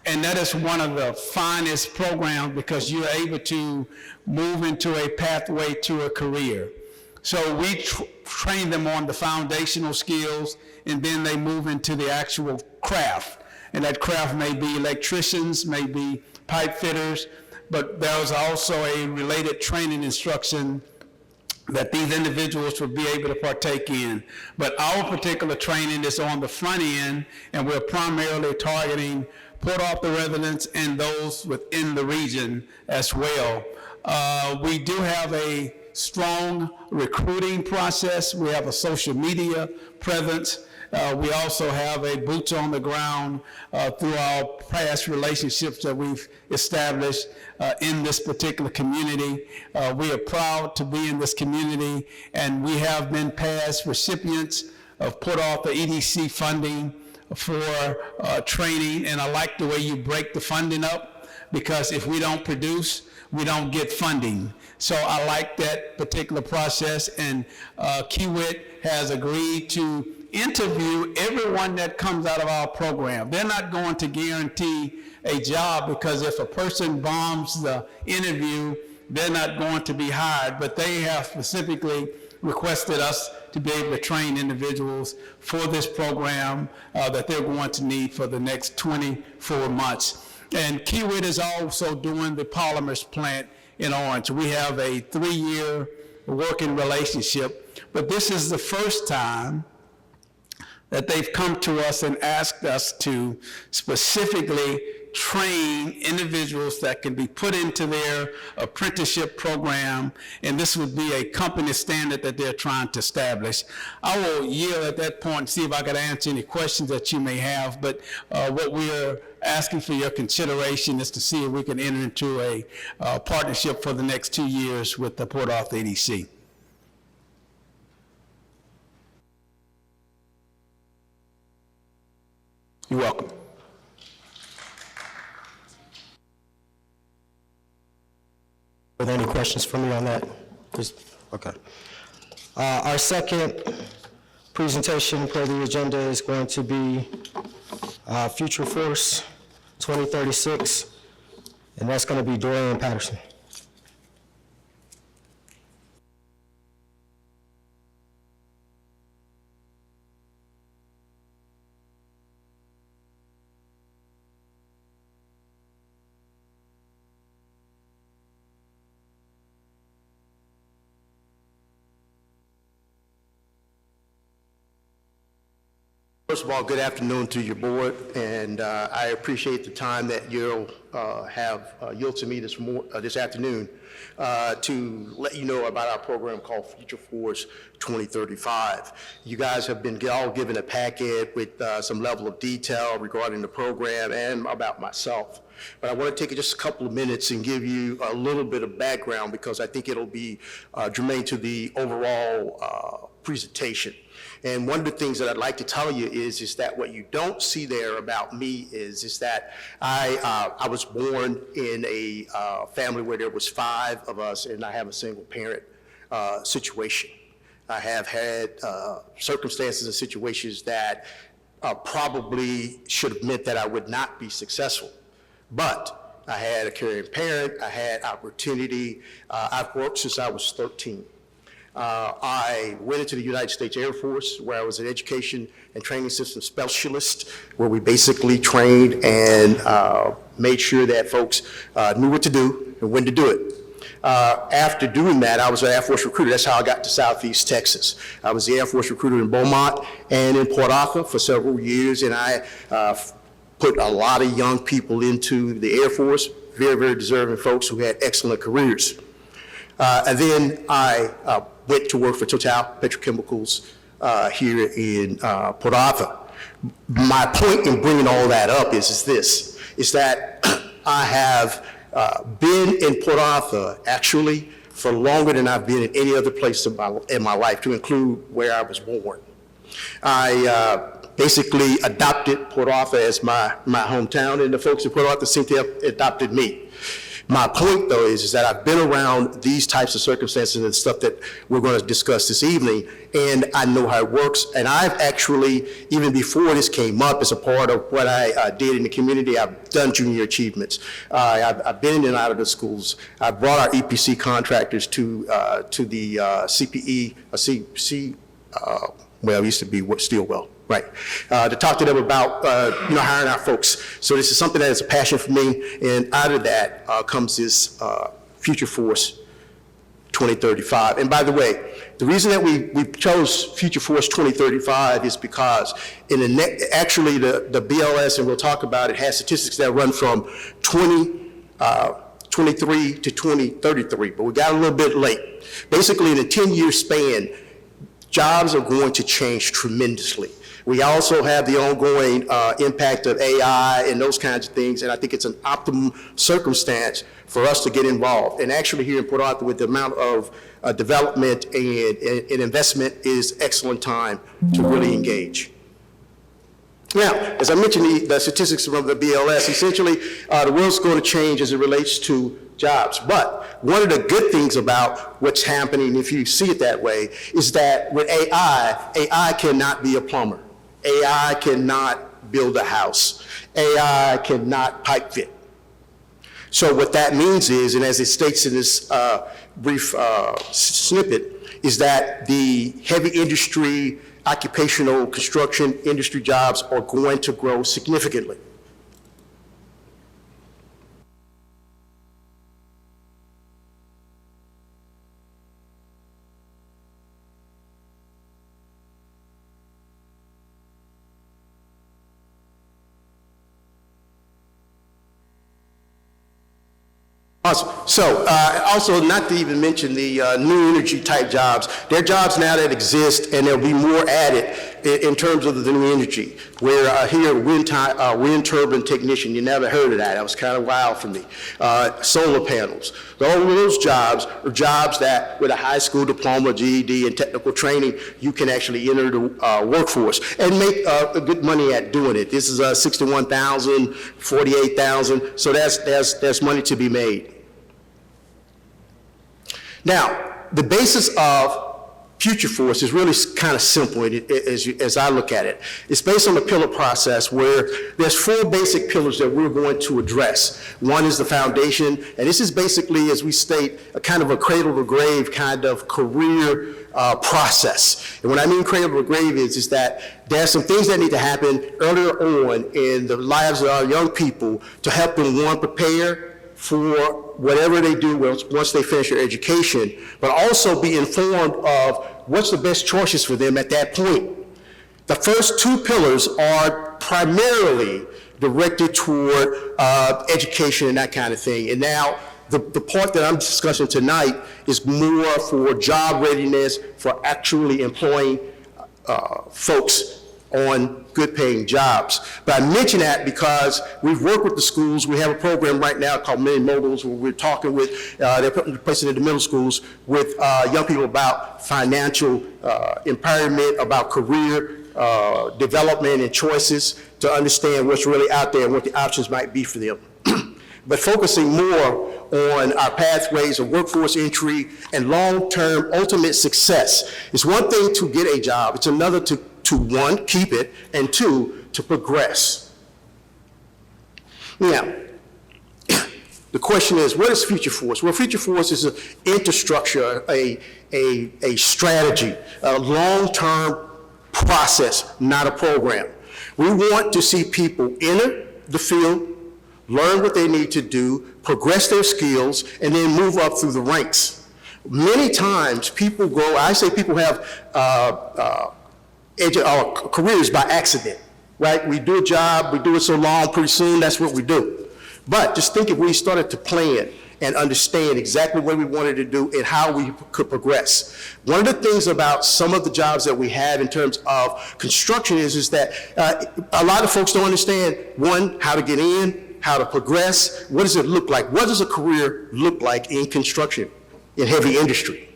And that is one of the finest programs because you're able to move into a pathway to a career. So we train them on the foundational skills, and then they move into the actual craft. And that craft may be electricians, may be pipe fitters, but there's also a related training instruction that these individuals will be able to partake in. But our particular training is on the front end, and we're primarily targeting Port Arthur residents and those within the region as well. We do have a strong recruiting process. We have a social media presence. We also have a boots on the ground through our past relationships that we've established in this particular community. We are proud to be in this community, and we have been past recipients of Port Arthur EDC funding for training, and I like the way you break the funding up, because if we don't produce, we don't get funding. So I like that particular process, and Kiewit has agreed to interview everyone that comes out of our program. They're not going to guarantee a job, because if a person bombs the interview, they're not going to be hired, but they have specifically requested us to be able to train individuals for this program that they're going to need for the next 24 months. And Kiewit is also doing the polymers plant in Orange. We have a 3-year working relationship, but this is the first time that they've come to us and asked us to specifically train individuals that can be put into their apprenticeship program, and this would be a company standard that they're trying to establish. I will yield at that point and see if I could answer any questions that you may have, but what we're asking for your consideration is to see if we can enter into a partnership for the next 2 years with the Port Arthur EDC. You're welcome. Are there any questions for me on that? Okay. Our second presentation per the agenda is going to be Future Force 2036, and that's going to be Dorian Patterson. First of all, good afternoon to your board, and I appreciate the time that you'll have yield to me this afternoon to let you know about our program called Future Force 2035. You guys have been all given a packet with some level of detail regarding the program and about myself. But I want to take just a couple of minutes and give you a little bit of background, because I think it'll be germane to the overall presentation. And one of the things that I'd like to tell you is that what you don't see there about me is that I was born in a family where there was 5 of us, and I have a single parent situation. I have had circumstances and situations that probably should have meant that I would not be successful. But I had a caring parent, I had opportunity. I've worked since I was 13. I went into the United States Air Force, where I was an education and training system specialist, where we basically trained and made sure that folks knew what to do and when to do it. After doing that, I was an Air Force recruiter. That's how I got to Southeast Texas. I was the Air Force recruiter in Beaumont and in Port Arthur for several years, and I put a lot of young people into the Air Force, very, very deserving folks who had excellent careers. And then I went to work for Total Petrochemicals here in Port Arthur. My point in bringing all that up is that I have been in Port Arthur actually for longer than I've been in any other place in my life, to include where I was born. I basically adopted Port Arthur as my hometown, and the folks in Port Arthur seem to have adopted me. My point, though, is that I've been around these types of circumstances and stuff that we're going to discuss this evening, and I know how it works. And I've actually, even before this came up, as a part of what I did in the community, I've done junior achievements. I've been in and out of the schools. I brought our EPC contractors to the CPE, well, it used to be Steelwell, right, to talk to them about, hiring our folks. So this is something that is a passion for me, and out of that comes this Future Force 2035. And by the way, the reason that we chose Future Force 2035 is because in the actually the BLS, and we'll talk about it, has statistics that run from 2023 to 2033, but we got a little bit late. Basically, in a 10-year span, jobs are going to change tremendously. We also have the ongoing impact of AI and those kinds of things, and I think it's an optimum circumstance for us to get involved. And actually here in Port Arthur, with the amount of development and investment, is excellent time to really engage. Now, as I mentioned, the statistics from the BLS, essentially, the world's going to change as it relates to jobs. But one of the good things about what's happening, if you see it that way, is that with AI cannot be a plumber. AI cannot build a house. AI cannot pipe fit. So what that means is, and as it states in this brief snippet, is that the heavy industry, occupational construction industry jobs are going to grow significantly. Awesome. So also, not to even mention the new energy type jobs, there are jobs now that exist, and there'll be more added in terms of the new energy. Where here, wind turbine technician, you never heard of that. That was kind of wild for me. Solar panels. All of those jobs are jobs that with a high school diploma, GED, and technical training, you can actually enter the workforce and make good money at doing it. This is $61,000, $48,000, so there's money to be made. Now, the basis of Future Force is really kind of simple as I look at it. It's based on the pillar process where there's 4 basic pillars that we're going to address. One is the foundation, and this is basically, as we state, a kind of a cradle to grave kind of career process. And what I mean cradle to grave is that there's some things that need to happen earlier on in the lives of our young people to help them, one, prepare for whatever they do once they finish their education, but also be informed of what's the best choices for them at that point. The first 2 pillars are primarily directed toward education and that kind of thing. And now, the part that I'm discussing tonight is more for job readiness, for actually employing folks on good-paying jobs. But I mention that because we've worked with the schools. We have a program right now called Mini Moguls where we're talking with, they're putting in place in the middle schools with young people about financial empowerment, about career development and choices to understand what's really out there and what the options might be for them. But focusing more on our pathways of workforce entry and long-term ultimate success. It's one thing to get a job, it's another to 1, keep it, and 2, to progress. Now, the question is, what is Future Force? Well, Future Force is an infrastructure, a strategy, a long-term process, not a program. We want to see people enter the field, learn what they need to do, progress their skills, and then move up through the ranks. Many times people go, I say people have careers by accident, right? We do a job, we do it so long, pretty soon that's what we do. But just think if we started to plan and understand exactly what we wanted to do and how we could progress. One of the things about some of the jobs that we have in terms of construction is that a lot of folks don't understand, one, how to get in, how to progress, what does it look like? What does a career look like in construction, in heavy industry?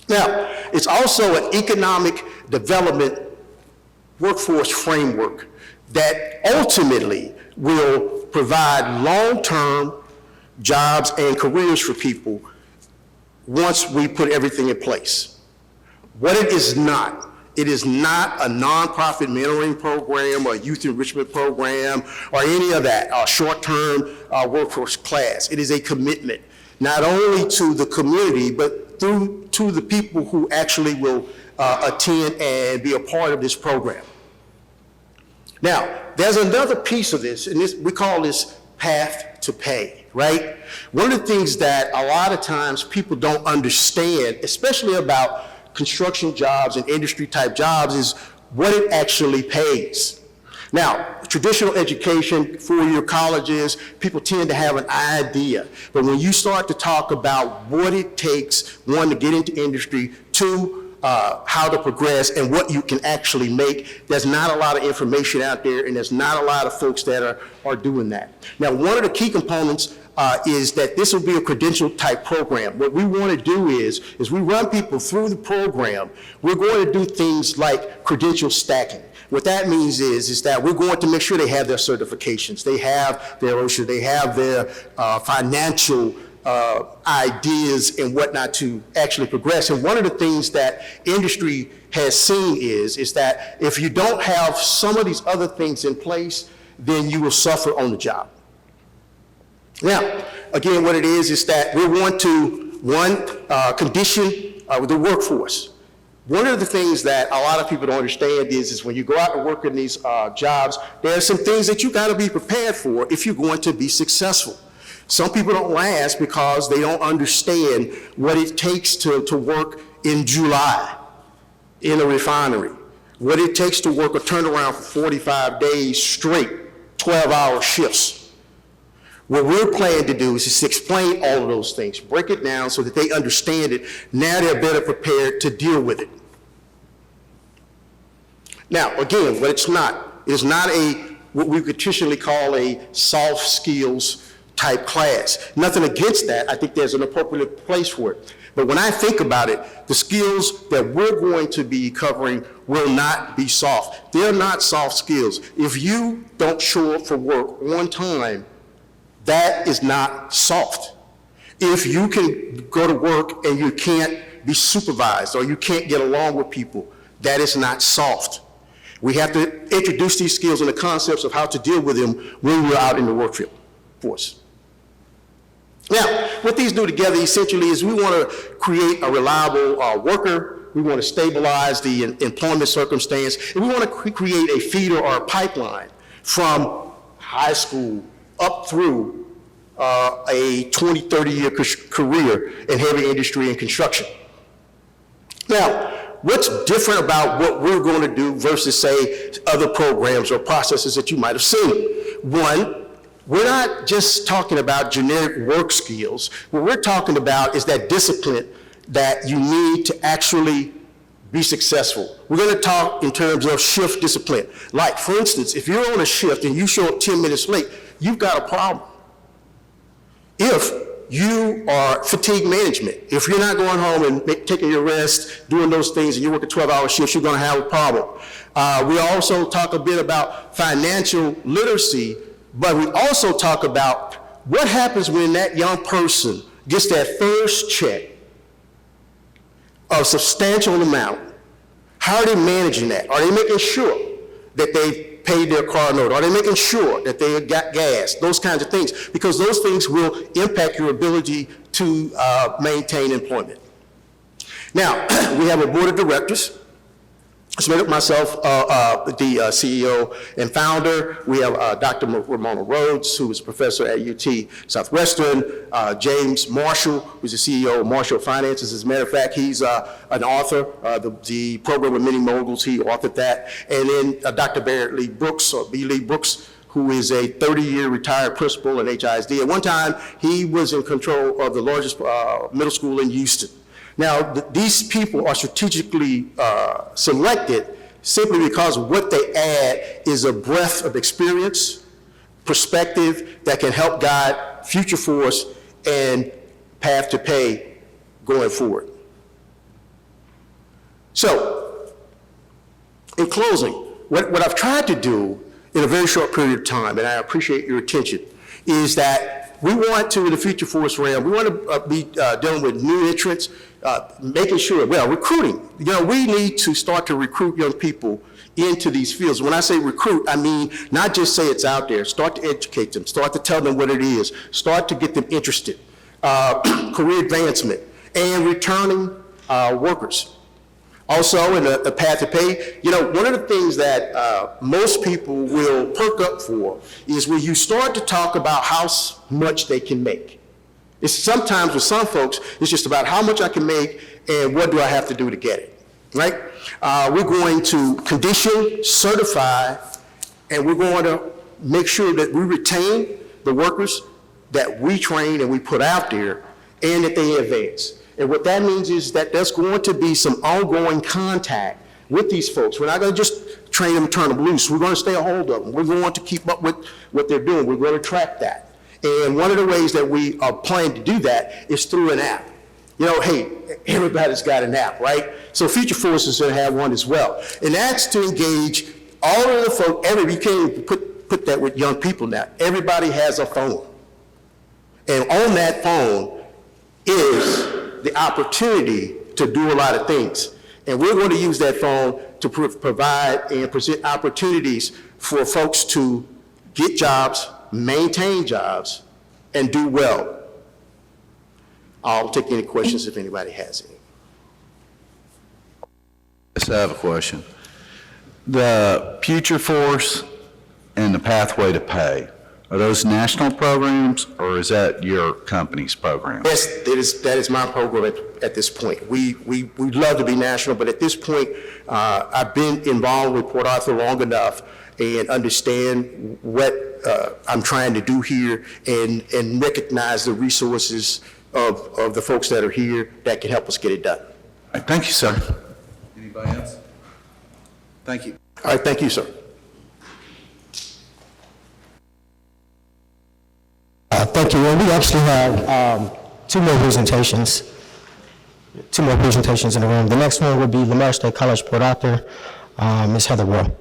Now, it's also an economic development workforce framework that ultimately will provide long-term jobs and careers for people once we put everything in place. What it is not a nonprofit mentoring program or youth enrichment program or any of that short-term workforce class. It is a commitment, not only to the community, but to the people who actually will attend and be a part of this program. Now, there's another piece of this, and we call this path to pay, right? One of the things that a lot of times people don't understand, especially about construction jobs and industry type jobs, is what it actually pays. Now, traditional education, four-year colleges, people tend to have an idea. But when you start to talk about what it takes, one, to get into industry, two, how to progress and what you can actually make, there's not a lot of information out there, and there's not a lot of folks that are doing that. Now, one of the key components is that this will be a credential type program. What we want to do is we run people through the program. We're going to do things like credential stacking. What that means is that we're going to make sure they have their certifications, they have their OSHA, they have their financial ideas and whatnot to actually progress. And one of the things that industry has seen is that if you don't have some of these other things in place, then you will suffer on the job. Now, again, what it is that we want to, one, condition the workforce. One of the things that a lot of people don't understand is when you go out and work in these jobs, there are some things that you got to be prepared for if you're going to be successful. Some people don't last because they don't understand what it takes to work in July in a refinery, what it takes to work a turnaround for 45 days straight, 12-hour shifts. What we're planning to do is just explain all of those things, break it down so that they understand it. Now they're better prepared to deal with it. Now, again, what it's not what we could traditionally call a soft skills type class. Nothing against that. I think there's an appropriate place for it. But when I think about it, the skills that we're going to be covering will not be soft. They're not soft skills. If you don't show up for work on time, that is not soft. If you can go to work and you can't be supervised or you can't get along with people, that is not soft. We have to introduce these skills and the concepts of how to deal with them when we're out in the workforce. Now, what these do together essentially is we want to create a reliable worker, we want to stabilize the employment circumstance, and we want to create a feeder or a pipeline from high school up through a 20, 30-year career in heavy industry and construction. Now, what's different about what we're going to do versus, say, other programs or processes that you might have seen? One, we're not just talking about generic work skills. What we're talking about is that discipline that you need to actually be successful. We're going to talk in terms of shift discipline. Like, for instance, if you're on a shift and you show up 10 minutes late, you've got a problem. If you are fatigue management, if you're not going home and taking your rest, doing those things, and you're working 12-hour shifts, you're going to have a problem. We also talk a bit about financial literacy, but we also talk about what happens when that young person gets that first check of substantial amount. How are they managing that? Are they making sure that they paid their car note? Are they making sure that they got gas? Those kinds of things, because those things will impact your ability to maintain employment. Now, we have a board of directors. It's made up myself, the CEO and founder. We have Dr. Ramona Rhodes, who is a professor at UT Southwestern, James Marshall, who's the CEO of Marshall Finances. As a matter of fact, he's an author, the program with many moguls, he authored that. And then Dr. Barrett Lee Brooks, or B. Lee Brooks, who is a 30-year retired principal at HISD. At one time, he was in control of the largest middle school in Houston. Now, these people are strategically selected simply because what they add is a breadth of experience, perspective that can help guide future force and path to pay going forward. So, in closing, what I've tried to do in a very short period of time, and I appreciate your attention, is that we want to, in the future force realm, we want to be dealing with new entrants, making sure, well, recruiting. We need to start to recruit young people into these fields. When I say recruit, I mean not just say it's out there. Start to educate them. Start to tell them what it is. Start to get them interested. Career advancement and returning workers. Also, in the path to pay, one of the things that most people will perk up for is when you start to talk about how much they can make. It's sometimes with some folks, it's just about how much I can make and what do I have to do to get it, right? We're going to condition, certify, and we're going to make sure that we retain the workers that we train and we put out there and that they advance. And what that means is that there's going to be some ongoing contact with these folks. We're not going to just train them and turn them loose. We're going to stay a hold of them. We're going to keep up with what they're doing. We're going to track that. And one of the ways that we are planning to do that is through an app. Hey, everybody's got an app, right? So Future Force is going to have one as well. And that's to engage all of the folks. You can't even put that with young people now. Everybody has a phone. And on that phone is the opportunity to do a lot of things. And we're going to use that phone to provide and present opportunities for folks to get jobs, maintain jobs, and do well. I'll take any questions if anybody has any. Yes, I have a question. The Future Force and the Pathway to Pay, are those national programs, or is that your company's program? Yes, that is my program at this point. We'd love to be national, but at this point, I've been involved with Port Arthur long enough and understand what I'm trying to do here and recognize the resources of the folks that are here that can help us get it done. All right, thank you, sir. Anybody else? Thank you. All right, thank you, sir. Thank you. And we actually have two more presentations in the room. The next one would be Lamar State College, Port Arthur, Ms. Heather Rowe.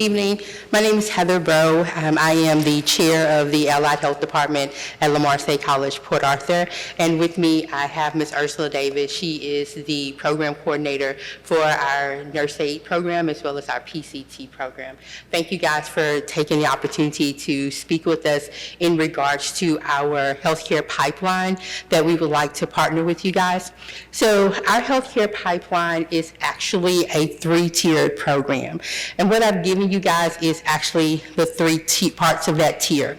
Evening. My name is Heather Rowe. I am the chair of the Allied Health Department at Lamar State College, Port Arthur. And with me, I have Ms. Ursula Davis. She is the program coordinator for our nurse aid program as well as our PCT program. Thank you guys for taking the opportunity to speak with us in regards to our healthcare pipeline that we would like to partner with you guys. So our healthcare pipeline is actually a 3-tiered program. And what I've given you guys is actually the 3 parts of that tier.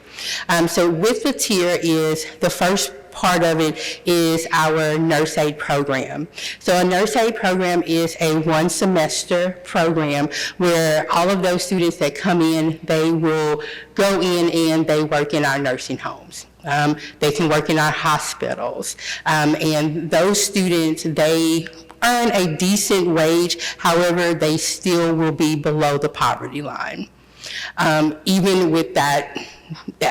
So with the tier is, the first part of it is our nurse aid program. So a nurse aid program is a 1-semester program where all of those students that come in, they will go in and they work in our nursing homes. They can work in our hospitals. And those students, they earn a decent wage, however, they still will be below the poverty line, even with that,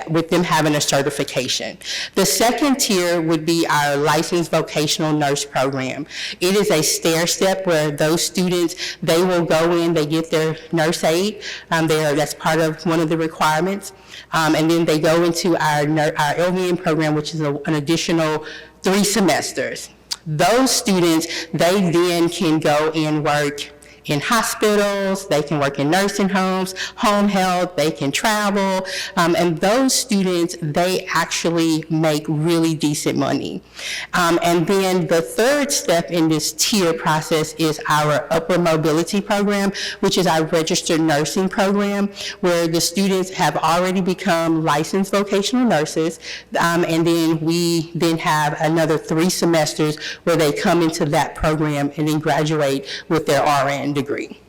with them having a certification. The second tier would be our licensed vocational nurse program. It is a stair step where those students, they will go in, they get their nurse aid, that's part of one of the requirements, and then they go into our LVN program, which is an additional 3 semesters. Those students, they then can go and work in hospitals, they can work in nursing homes, home health, they can travel, and those students, they actually make really decent money. And then the third step in this tier process is our upper mobility program, which is our registered nursing program, where the students have already become licensed vocational nurses, and then we then have another 3 semesters where they come into that program and then graduate with their RN degree.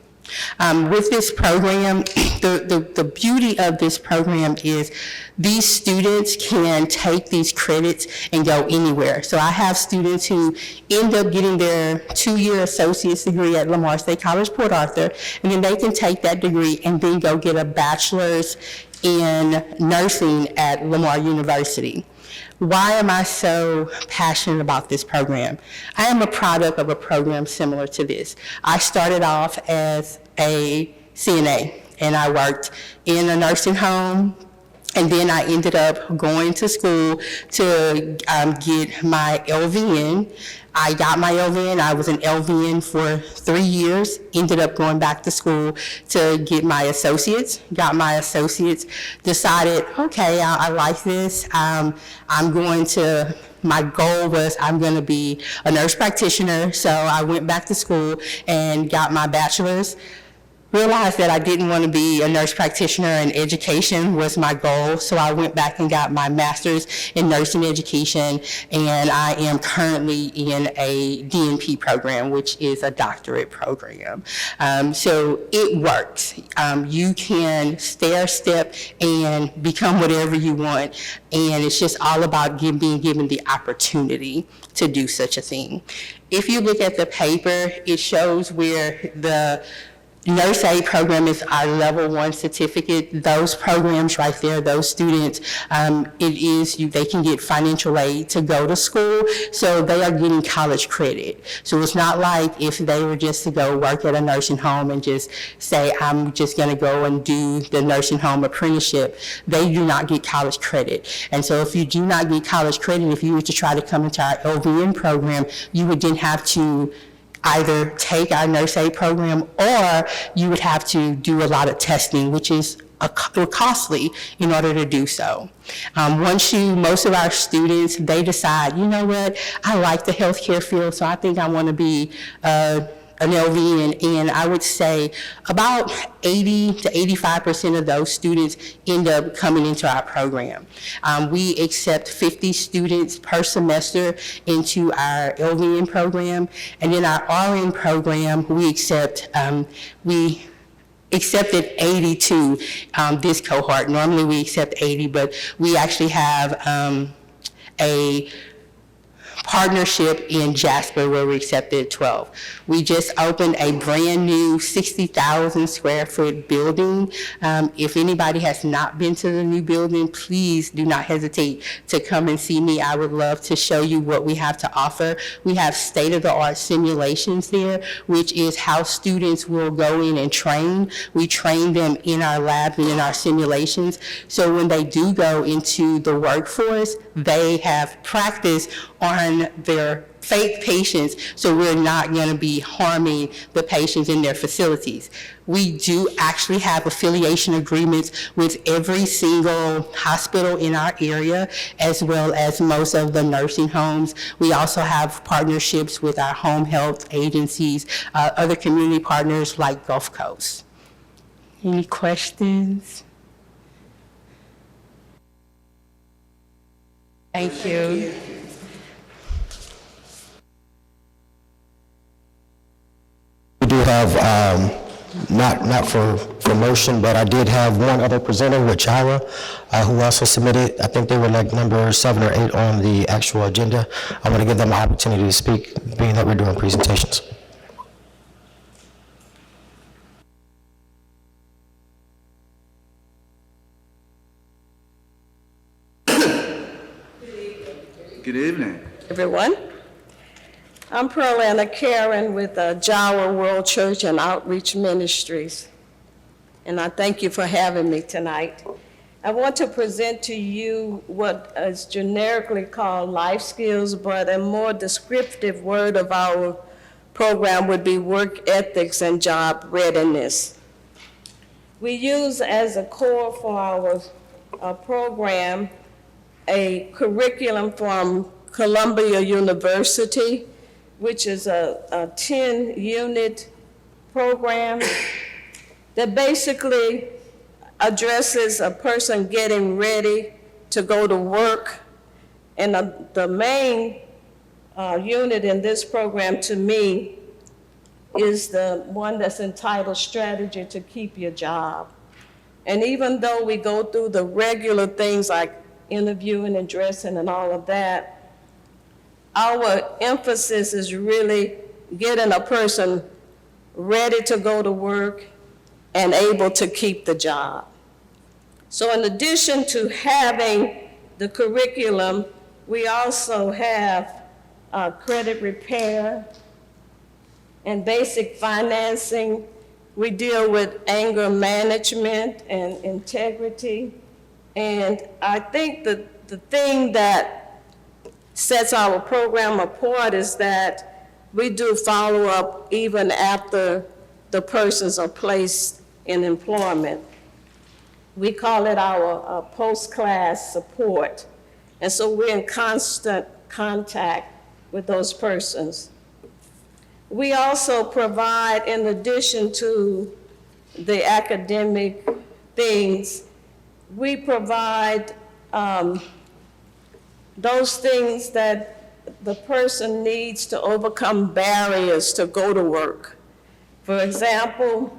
With this program, the beauty of this program is these students can take these credits and go anywhere. So I have students who end up getting their 2-year associate's degree at Lamar State College, Port Arthur, and then they can take that degree and then go get a bachelor's in nursing at Lamar University. Why am I so passionate about this program? I am a product of a program similar to this. I started off as a CNA, and I worked in a nursing home, and then I ended up going to school to get my LVN. I got my LVN. I was an LVN for 3 years, ended up going back to school to get my associates, got my associates, decided, okay, I like this. My goal was I'm going to be a nurse practitioner, so I went back to school and got my bachelor's. Realized that I didn't want to be a nurse practitioner and education was my goal, so I went back and got my master's in nursing education, and I am currently in a DNP program, which is a doctorate program. So it works. You can stair-step and become whatever you want, and it's just all about being given the opportunity to do such a thing. If you look at the paper, it shows where the Nurse Aid program is our level 1 certificate. Those programs right there, those students, they can get financial aid to go to school, so they are getting college credit. So it's not like if they were just to go work at a nursing home and just say, I'm just gonna go and do the nursing home apprenticeship. They do not get college credit. And so if you do not get college credit, if you were to try to come into our LVN program, you would then have to either take our Nurse Aid program, or you would have to do a lot of testing, which is costly in order to do so. Most of our students, they decide, you know what, I like the healthcare field, so I think I want to be an LVN, and I would say about 80 to 85% of those students end up coming into our program. We accept 50 students per semester into our LVN program, and in our RN program, we accepted 82 this cohort. Normally we accept 80, but we actually have a partnership in Jasper where we accepted 12. We just opened a brand new 60,000 square foot building. If anybody has not been to the new building, please do not hesitate to come and see me. I would love to show you what we have to offer. We have state-of-the-art simulations there, which is how students will go in and train. We train them in our labs and in our simulations. So when they do go into the workforce, they have practice on their fake patients, so we're not going to be harming the patients in their facilities. We do actually have affiliation agreements with every single hospital in our area, as well as most of the nursing homes. We also have partnerships with our home health agencies, other community partners like Gulf Coast. Any questions? Thank you. We do have, not for motion, but I did have one other presenter with Jira, who also submitted. I think they were like number 7 or 8 on the actual agenda. I want to give them an opportunity to speak, being that we're doing presentations. Good evening. Everyone. I'm Pearl Anna Karen with Jawa World Church and Outreach Ministries, and I thank you for having me tonight. I want to present to you what is generically called life skills, but a more descriptive word of our program would be work ethics and job readiness. We use as a core for our program a curriculum from Columbia University, which is a 10-unit program that basically addresses a person getting ready to go to work. And the main unit in this program to me is the one that's entitled Strategy to Keep Your Job. And even though we go through the regular things like interviewing and dressing and all of that, our emphasis is really getting a person ready to go to work and able to keep the job. So in addition to having the curriculum, we also have credit repair and basic financing. We deal with anger management and integrity. And I think the thing that sets our program apart is that we do follow up even after the persons are placed in employment. We call it our post-class support. And so we're in constant contact with those persons. We also provide, in addition to the academic things, we provide those things that the person needs to overcome barriers to go to work. For example,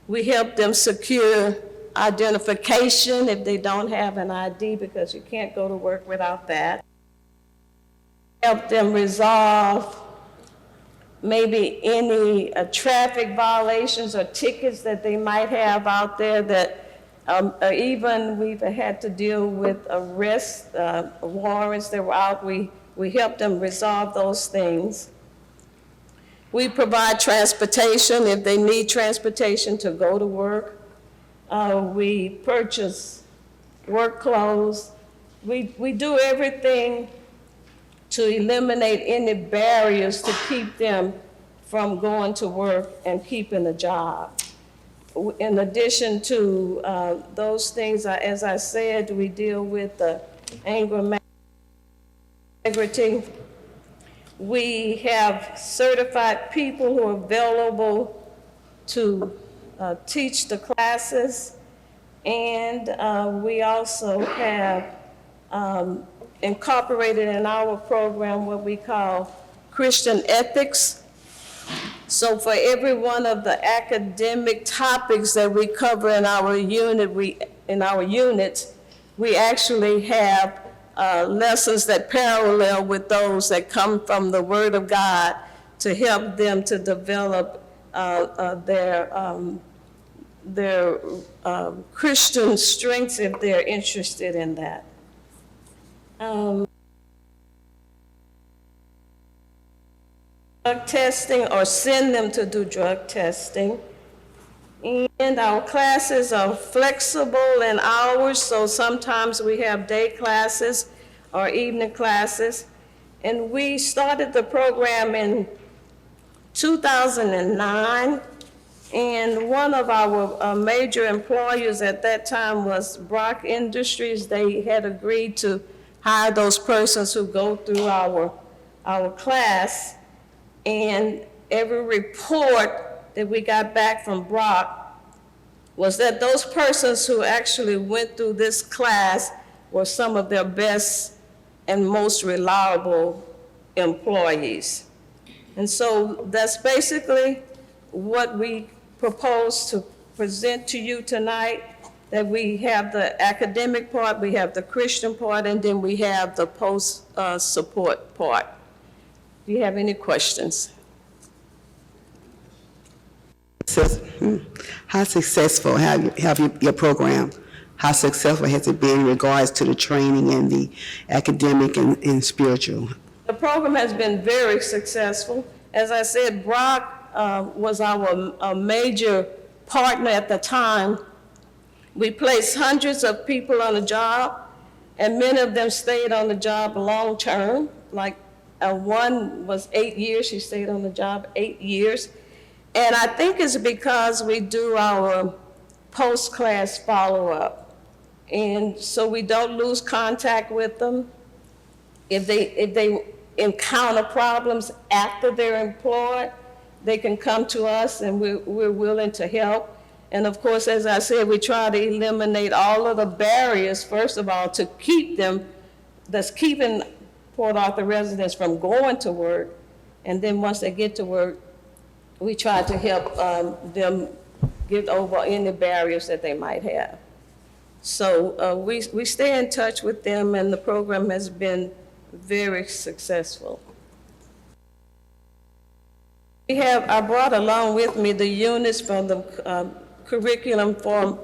we help them secure identification if they don't have an ID, because you can't go to work without that. Help them resolve maybe any traffic violations or tickets that they might have out there that even we've had to deal with arrest warrants that were out. We help them resolve those things. We provide transportation if they need transportation to go to work. We purchase work clothes. We do everything to eliminate any barriers to keep them from going to work and keeping a job. In addition to those things, as I said, we deal with the anger management, integrity. We have certified people who are available to teach the classes, and we also have incorporated in our program what we call Christian ethics. So for every one of the academic topics that we cover in our units, we actually have lessons that parallel with those that come from the Word of God to help them to develop their Christian strengths if they're interested in that. Drug testing, or send them to do drug testing. And our classes are flexible in hours, so sometimes we have day classes or evening classes. And we started the program in 2009, and one of our major employers at that time was Brock Industries. They had agreed to hire those persons who go through our class, and every report that we got back from Brock was that those persons who actually went through this class were some of their best and most reliable employees. And so that's basically what we propose to present to you tonight, that we have the academic part, we have the Christian part, and then we have the post-support part. Do you have any questions? How successful have your program? How successful has it been in regards to the training and the academic and spiritual? The program has been very successful. As I said, Brock was our major partner at the time. We placed hundreds of people on the job, and many of them stayed on the job long term, like One was 8 years, she stayed on the job 8 years. And I think it's because we do our post-class follow-up. And so we don't lose contact with them. If they encounter problems after they're employed, they can come to us and we're willing to help. And of course, as I said, we try to eliminate all of the barriers, first of all, to keep them, that's keeping Port Arthur residents from going to work. And then once they get to work, we try to help them get over any barriers that they might have. So we stay in touch with them, and the program has been very successful. I brought along with me the units from the curriculum for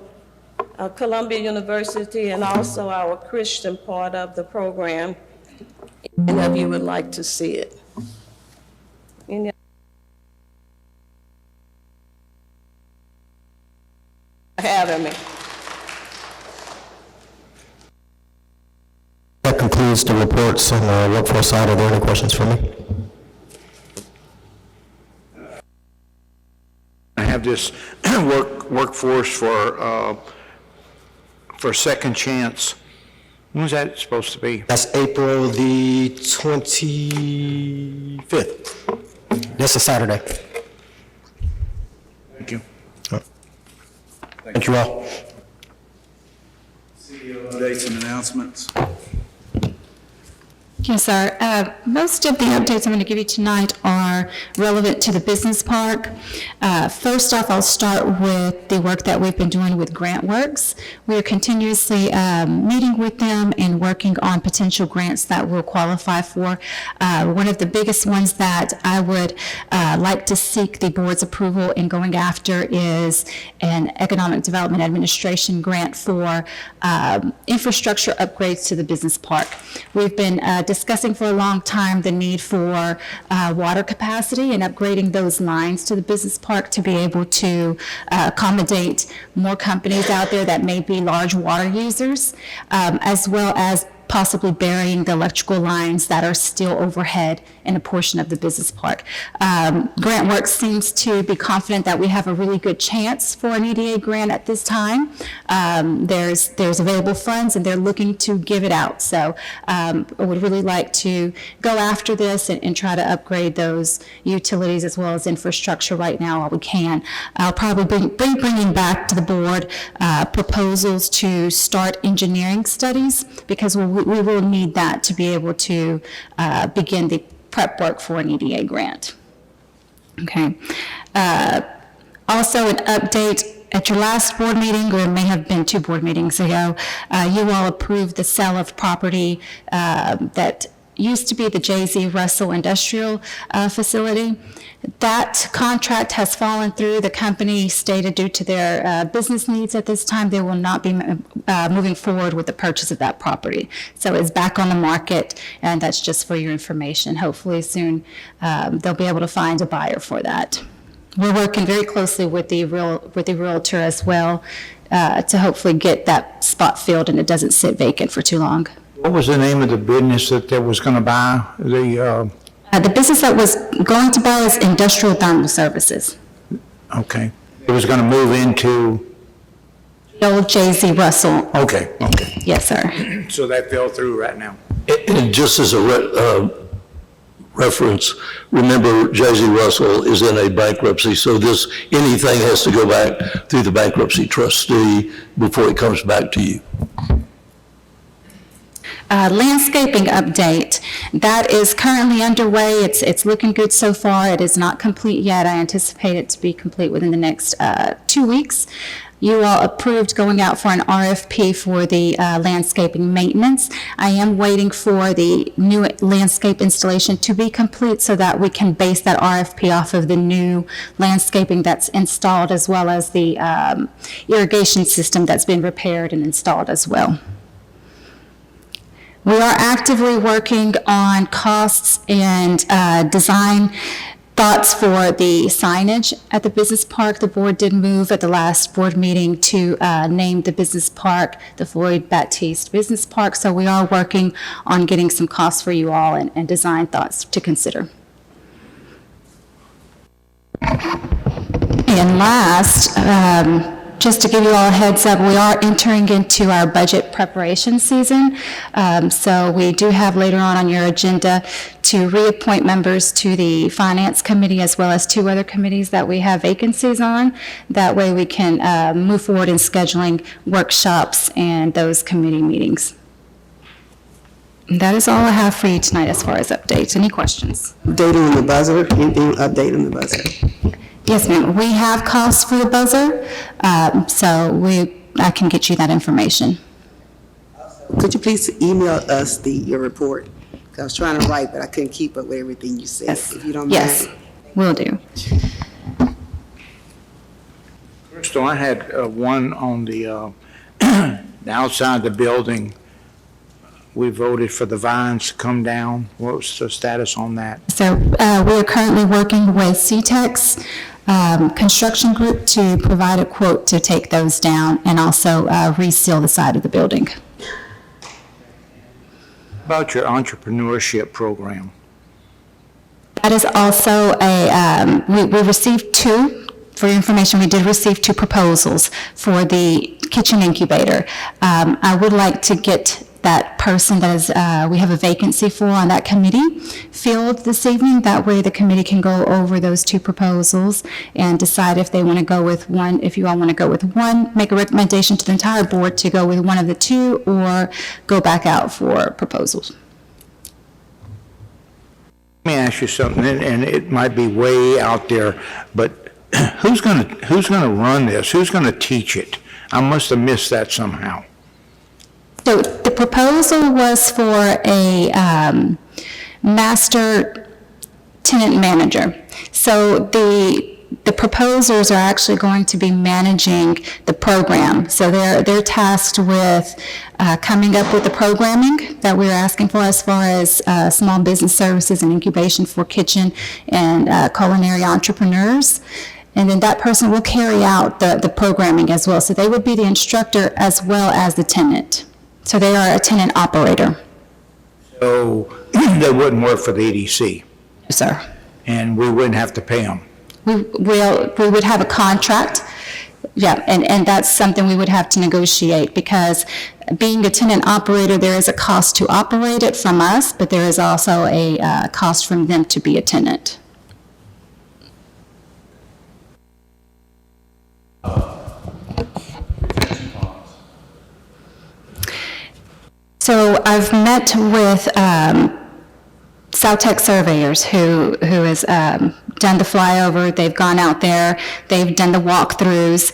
Columbia University and also our Christian part of the program. Any of you would like to see it? Having me. That concludes the reports on the workforce side. Are there any questions for me? I have this workforce for Second Chance. When was that supposed to be? That's April the 25th. That's a Saturday. Thank you. Thank you all. Updates and announcements. Yes, sir. Most of the updates I'm going to give you tonight are relevant to the business park. First off, I'll start with the work that we've been doing with GrantWorks. We are continuously meeting with them and working on potential grants that we'll qualify for. One of the biggest ones that I would like to seek the board's approval in going after is an Economic Development Administration grant for infrastructure upgrades to the business park. We've been discussing for a long time the need for water capacity and upgrading those lines to the business park to be able to accommodate more companies out there that may be large water users, as well as possibly burying the electrical lines that are still overhead in a portion of the business park. GrantWorks seems to be confident that we have a really good chance for an EDA grant at this time. There's available funds and they're looking to give it out. So I would really like to go after this and try to upgrade those utilities as well as infrastructure right now while we can. I'll probably be bringing back to the board proposals to start engineering studies because we will need that to be able to begin the prep work for an EDA grant. Okay. Also, an update. At your last board meeting, or it may have been 2 board meetings ago, you all approved the sale of property that used to be the J.Z. Russell Industrial Facility. That contract has fallen through. The company stated due to their business needs at this time, they will not be moving forward with the purchase of that property. So it's back on the market, and that's just for your information. Hopefully soon they'll be able to find a buyer for that. We're working very closely with the realtor as well to hopefully get that spot filled and it doesn't sit vacant for too long. What was the name of the business that was going to buy the? The business that was going to buy is Industrial Thermal Services. Okay. It was going to move into. The old J.Z. Russell. Okay. Yes, sir. So that fell through right now. And just as a reference, remember J.Z. Russell is in a bankruptcy, so anything has to go back through the bankruptcy trustee before it comes back to you. Landscaping update, that is currently underway. It's looking good so far. It is not complete yet. I anticipate it to be complete within the next 2 weeks. You all approved going out for an RFP for the landscaping maintenance. I am waiting for the new landscape installation to be complete so that we can base that RFP off of the new landscaping that's installed, as well as the irrigation system that's been repaired and installed as well. We are actively working on costs and design thoughts for the signage at the business park. The board did move at the last board meeting to name the business park the Floyd Baptiste Business Park. So we are working on getting some costs for you all and design thoughts to consider. And last, just to give you all a heads up, we are entering into our budget preparation season. So we do have later on your agenda to reappoint members to the Finance Committee as well as 2 other committees that we have vacancies on. That way we can move forward in scheduling workshops and those committee meetings. And that is all I have for you tonight as far as updates. Any questions? Data on the buzzer, anything update on the buzzer? Yes, ma'am. We have costs for the buzzer, so I can get you that information. Could you please email us your report? 'Cause I was trying to write, but I couldn't keep up with everything you said, Yes. if you don't mind. Yes, will do. Crystal, I had one on the outside of the building. We voted for the vines to come down. What was the status on that? So we are currently working with CTEX Construction Group to provide a quote to take those down and also reseal the side of the building. About your entrepreneurship program. That is also we received 2, for your information, we did receive 2 proposals for the kitchen incubator. I would like to get that person that is, we have a vacancy for on that committee filled this evening. That way the committee can go over those 2 proposals and decide if they want to go with one, if you all want to go with one, make a recommendation to the entire board to go with one of the 2 or go back out for proposals. Let me ask you something, and it might be way out there, but who's gonna run this? Who's gonna teach it? I must have missed that somehow. So the proposal was for a master tenant manager. So the proposers are actually going to be managing the program. So they're tasked with coming up with the programming that we're asking for as far as small business services and incubation for kitchen and culinary entrepreneurs. And then that person will carry out the programming as well. So they would be the instructor as well as the tenant. So they are a tenant operator. So they wouldn't work for the EDC, Yes, sir. and we wouldn't have to pay them. We would have a contract, yeah, and that's something we would have to negotiate, because being a tenant operator, there is a cost to operate it from us, but there is also a cost from them to be a tenant. So I've met with South Surveyors who has done the flyover. They've gone out there. They've done the walkthroughs.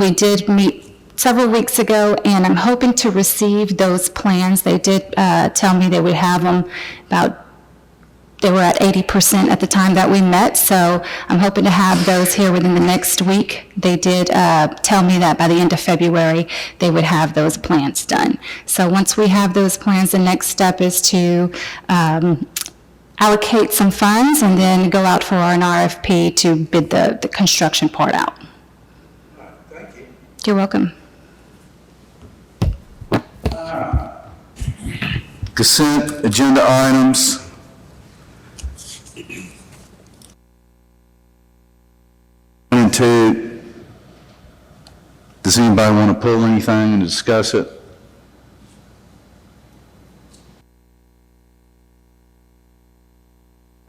We did meet several weeks ago, and I'm hoping to receive those plans. They did tell me they would have them they were at 80% at the time that we met, so I'm hoping to have those here within the next week. They did tell me that by the end of February, they would have those plans done. So once we have those plans, the next step is to allocate some funds and then go out for an RFP to bid the construction part out. Thank you. You're welcome. Consent agenda items. One and 2. Does anybody want to pull anything and discuss it?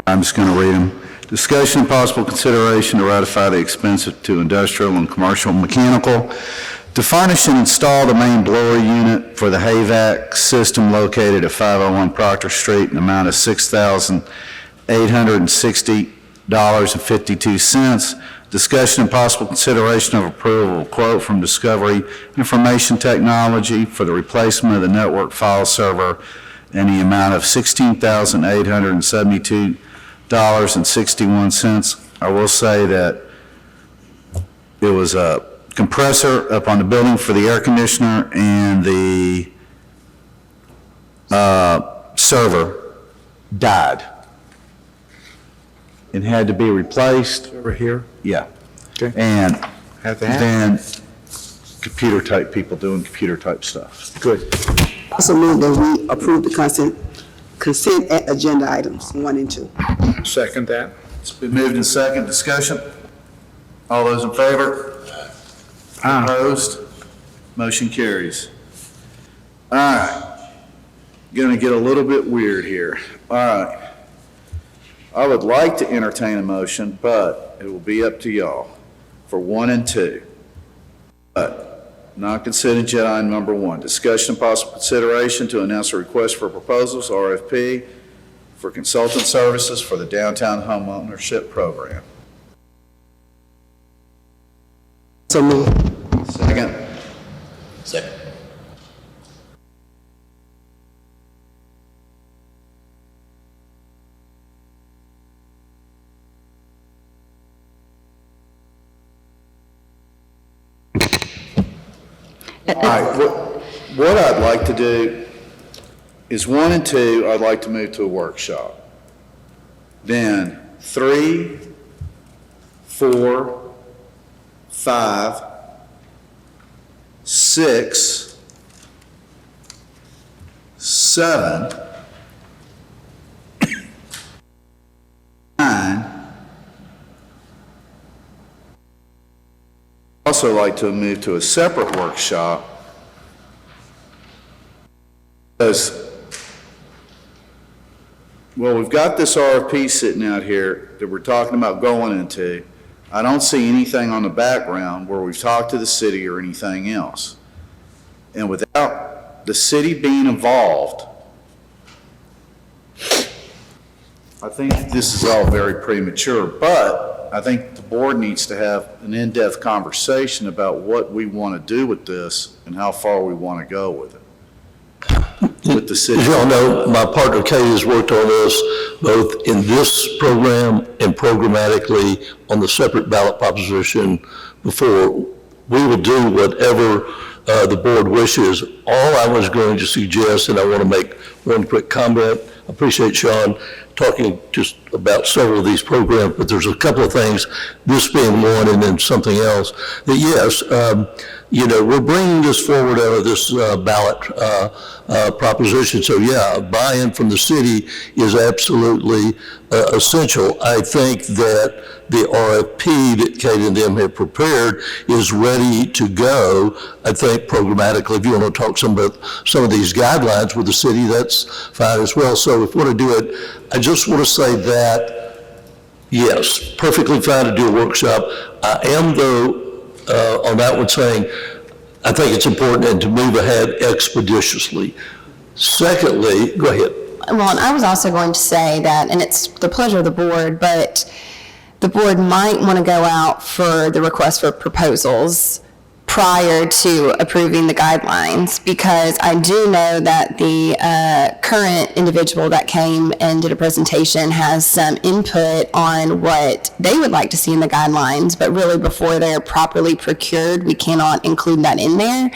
I'm just going to read them. Discussion and possible consideration to ratify the expense to industrial and commercial mechanical to furnish and install the main blower unit for the HVAC system located at 501 Proctor Street in the amount of $6,860.52. Discussion and possible consideration of approval of quote from Discovery Information Technology for the replacement of the network file server in the amount of $16,872.61. I will say that it was a compressor up on the building for the air conditioner, and the server died. and had to be replaced. Over here? Yeah. Okay. And Have to have. then computer type people doing computer type stuff. Good. Also move that we approve the consent agenda items 1 and 2. Second that. It's been moved in second. Discussion? All those in favor? Aye. Opposed? Motion carries. All right. Gonna get a little bit weird here. All right. I would like to entertain a motion, but it will be up to y'all for 1 and 2. But non-consent agenda item number 1, discussion and possible consideration to announce a request for proposals, RFP, for consultant services for the downtown homeownership program. So move. Second. Second. All right, what I'd like to do is 1 and 2, I'd like to move to a workshop. Then 3, 4, 5, 6, 7, 9. Also like to move to a separate workshop because, well, we've got this RFP sitting out here that we're talking about going into. I don't see anything on the background where we've talked to the city or anything else. And without the city being involved, I think this is all very premature, but I think the board needs to have an in-depth conversation about what we want to do with this and how far we want to go with it. With the city. As you all know, my partner Kate has worked on this both in this program and programmatically on the separate ballot proposition before. We will do whatever the board wishes. All I was going to suggest, and I want to make one quick comment, I appreciate Sean talking just about several of these programs, but there's a couple of things, this being one and then something else, that yes, you know, we're bringing this forward out of this ballot proposition. So yeah, buy-in from the city is absolutely essential. I think that the RFP that Kate and them have prepared is ready to go. I think programmatically, if you want to talk some of these guidelines with the city, that's fine as well. So if you want to do it, I just want to say that, yes, perfectly fine to do a workshop. I am, though, on that one saying, I think it's important to move ahead expeditiously. Secondly, go ahead. Well, and I was also going to say that, and it's the pleasure of the board, but the board might want to go out for the request for proposals prior to approving the guidelines, because I do know that the current individual that came and did a presentation has some input on what they would like to see in the guidelines, but really before they're properly procured, we cannot include that in there.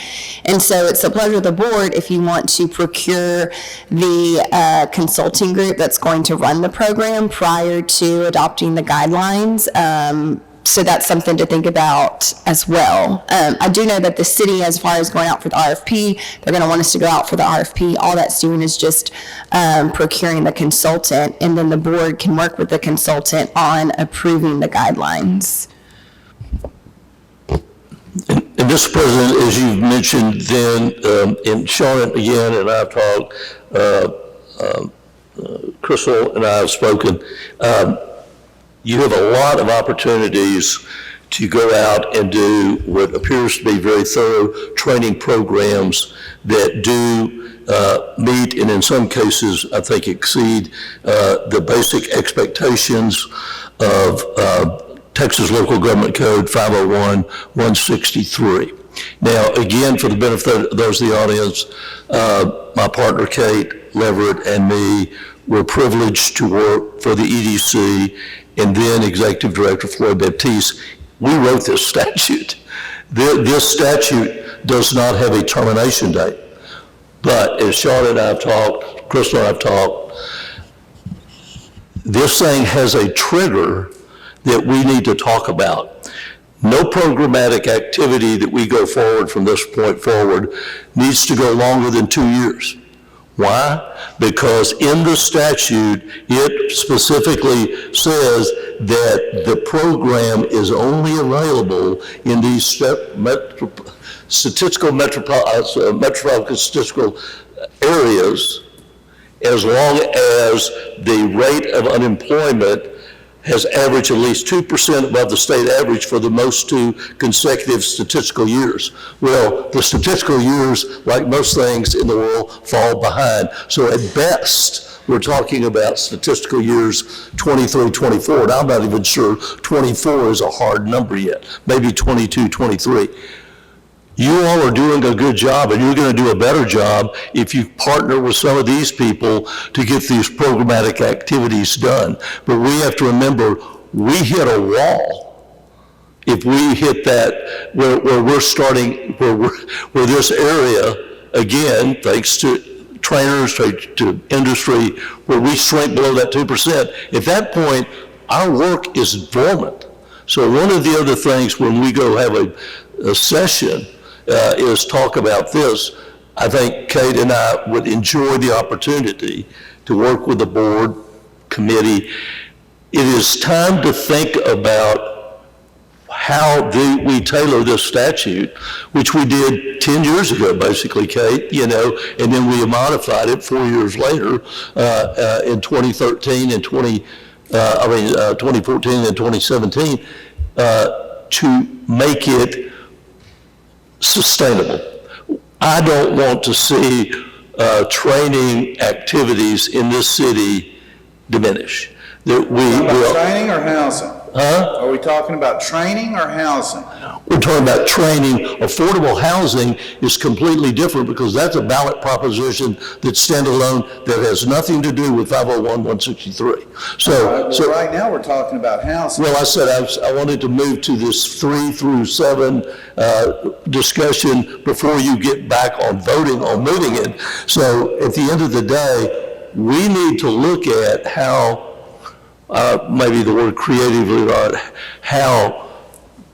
And so it's the pleasure of the board if you want to procure the consulting group that's going to run the program prior to adopting the guidelines. So that's something to think about as well. I do know that the city, as far as going out for the RFP, they're going to want us to go out for the RFP. All that's doing is just procuring the consultant, and then the board can work with the consultant on approving the guidelines. And Mr. President, as you've mentioned then, and Sean again and I've talked, Crystal and I have spoken, you have a lot of opportunities to go out and do what appears to be very thorough training programs that do meet and in some cases I think exceed the basic expectations of Texas Local Government Code 501-163. Now, again, for the benefit of those in the audience, my partner Kate Leverett and me were privileged to work for the EDC and then Executive Director Floyd Baptiste. We wrote this statute. This statute does not have a termination date. But as Sean and I have talked, Crystal and I have talked, this thing has a trigger that we need to talk about. No programmatic activity that we go forward from this point forward needs to go longer than 2 years. Why? Because in the statute, it specifically says that the program is only available in these metropolitan statistical areas as long as the rate of unemployment has averaged at least 2% above the state average for the most 2 consecutive statistical years. Well, the statistical years, like most things in the world, fall behind. So at best, we're talking about statistical years 23, 24, and I'm not even sure 24 is a hard number yet, maybe 22, 23. You all are doing a good job, and you're going to do a better job if you partner with some of these people to get these programmatic activities done. But we have to remember, we hit a wall if we hit that where we're starting, where this area, again, thanks to trainers, to industry, where we shrink below that 2%. At that point, our work is dormant. So one of the other things when we go have a session is talk about this. I think Kate and I would enjoy the opportunity to work with the board committee. It is time to think about how we tailor this statute, which we did 10 years ago, basically, Kate, you know, and then we modified it 4 years later in 2013 and 2014 and 2017 to make it sustainable. I don't want to see training activities in this city diminish. That training or housing? Huh? Are we talking about training or housing? We're talking about training. Affordable housing is completely different because that's a ballot proposition that's standalone that has nothing to do with 501-163. So right now we're talking about housing. Well, I said I wanted to move to this 3 through 7 discussion before you get back on voting on moving it. So at the end of the day, we need to look at how, maybe the word creatively, how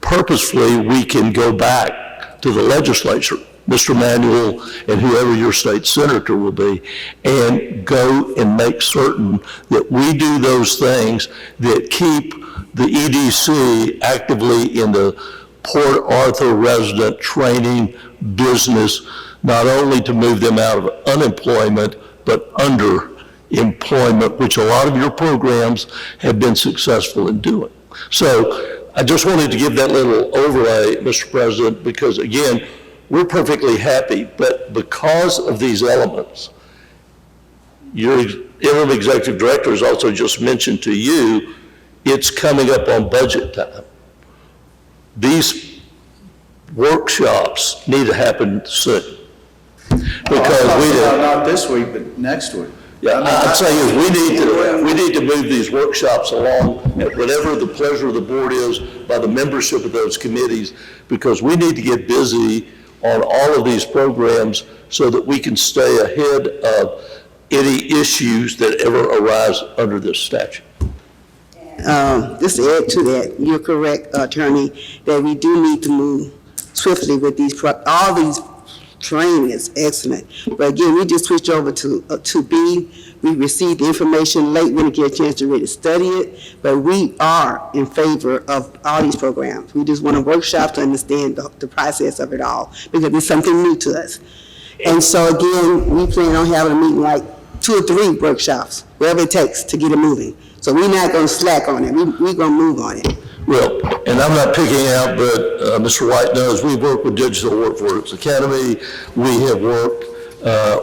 purposefully we can go back to the legislature, Mr. Manuel and whoever your state senator will be, and go and make certain that we do those things that keep the EDC actively in the Port Arthur resident training business, not only to move them out of unemployment, but underemployment, which a lot of your programs have been successful in doing. So I just wanted to give that little overlay, Mr. President, because again, we're perfectly happy, but because of these elements, your interim executive director has also just mentioned to you, it's coming up on budget time. These workshops need to happen soon. Because not this week, but next week. Yeah, I'm saying is we need to move these workshops along at whatever the pleasure of the board is by the membership of those committees, because we need to get busy on all of these programs so that we can stay ahead of any issues that ever arise under this statute. Just to add to that, you're correct, Attorney, that we do need to move swiftly with all these training is excellent. But again, we just switched over to B. We received the information late. We didn't get a chance to really study it, but we are in favor of all these programs. We just want a workshop to understand the process of it all, because it's something new to us. And so again, we plan on having a meeting like 2 or 3 workshops, whatever it takes to get it moving. So we're not going to slack on it. We're going to move on it. Well, and I'm not picking out, but Mr. White knows we've worked with Digital Workforce Academy. We have worked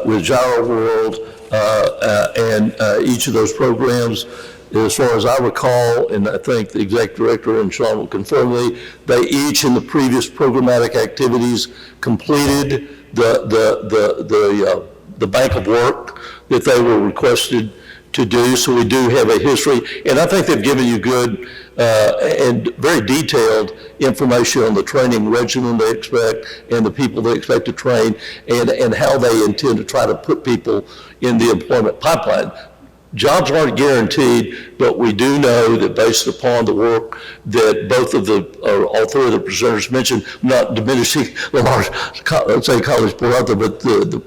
with Gyro World and each of those programs. As far as I recall, and I think the executive director and Sean will confirm me, they each in the previous programmatic activities completed the bank of work that they were requested to do. So we do have a history, and I think they've given you good and very detailed information on the training regimen they expect and the people they expect to train and how they intend to try to put people in the employment pipeline. Jobs aren't guaranteed, but we do know that based upon the work that both of the, or all three of the presenters mentioned, not diminishing Lamar, let's say College Port Arthur, but the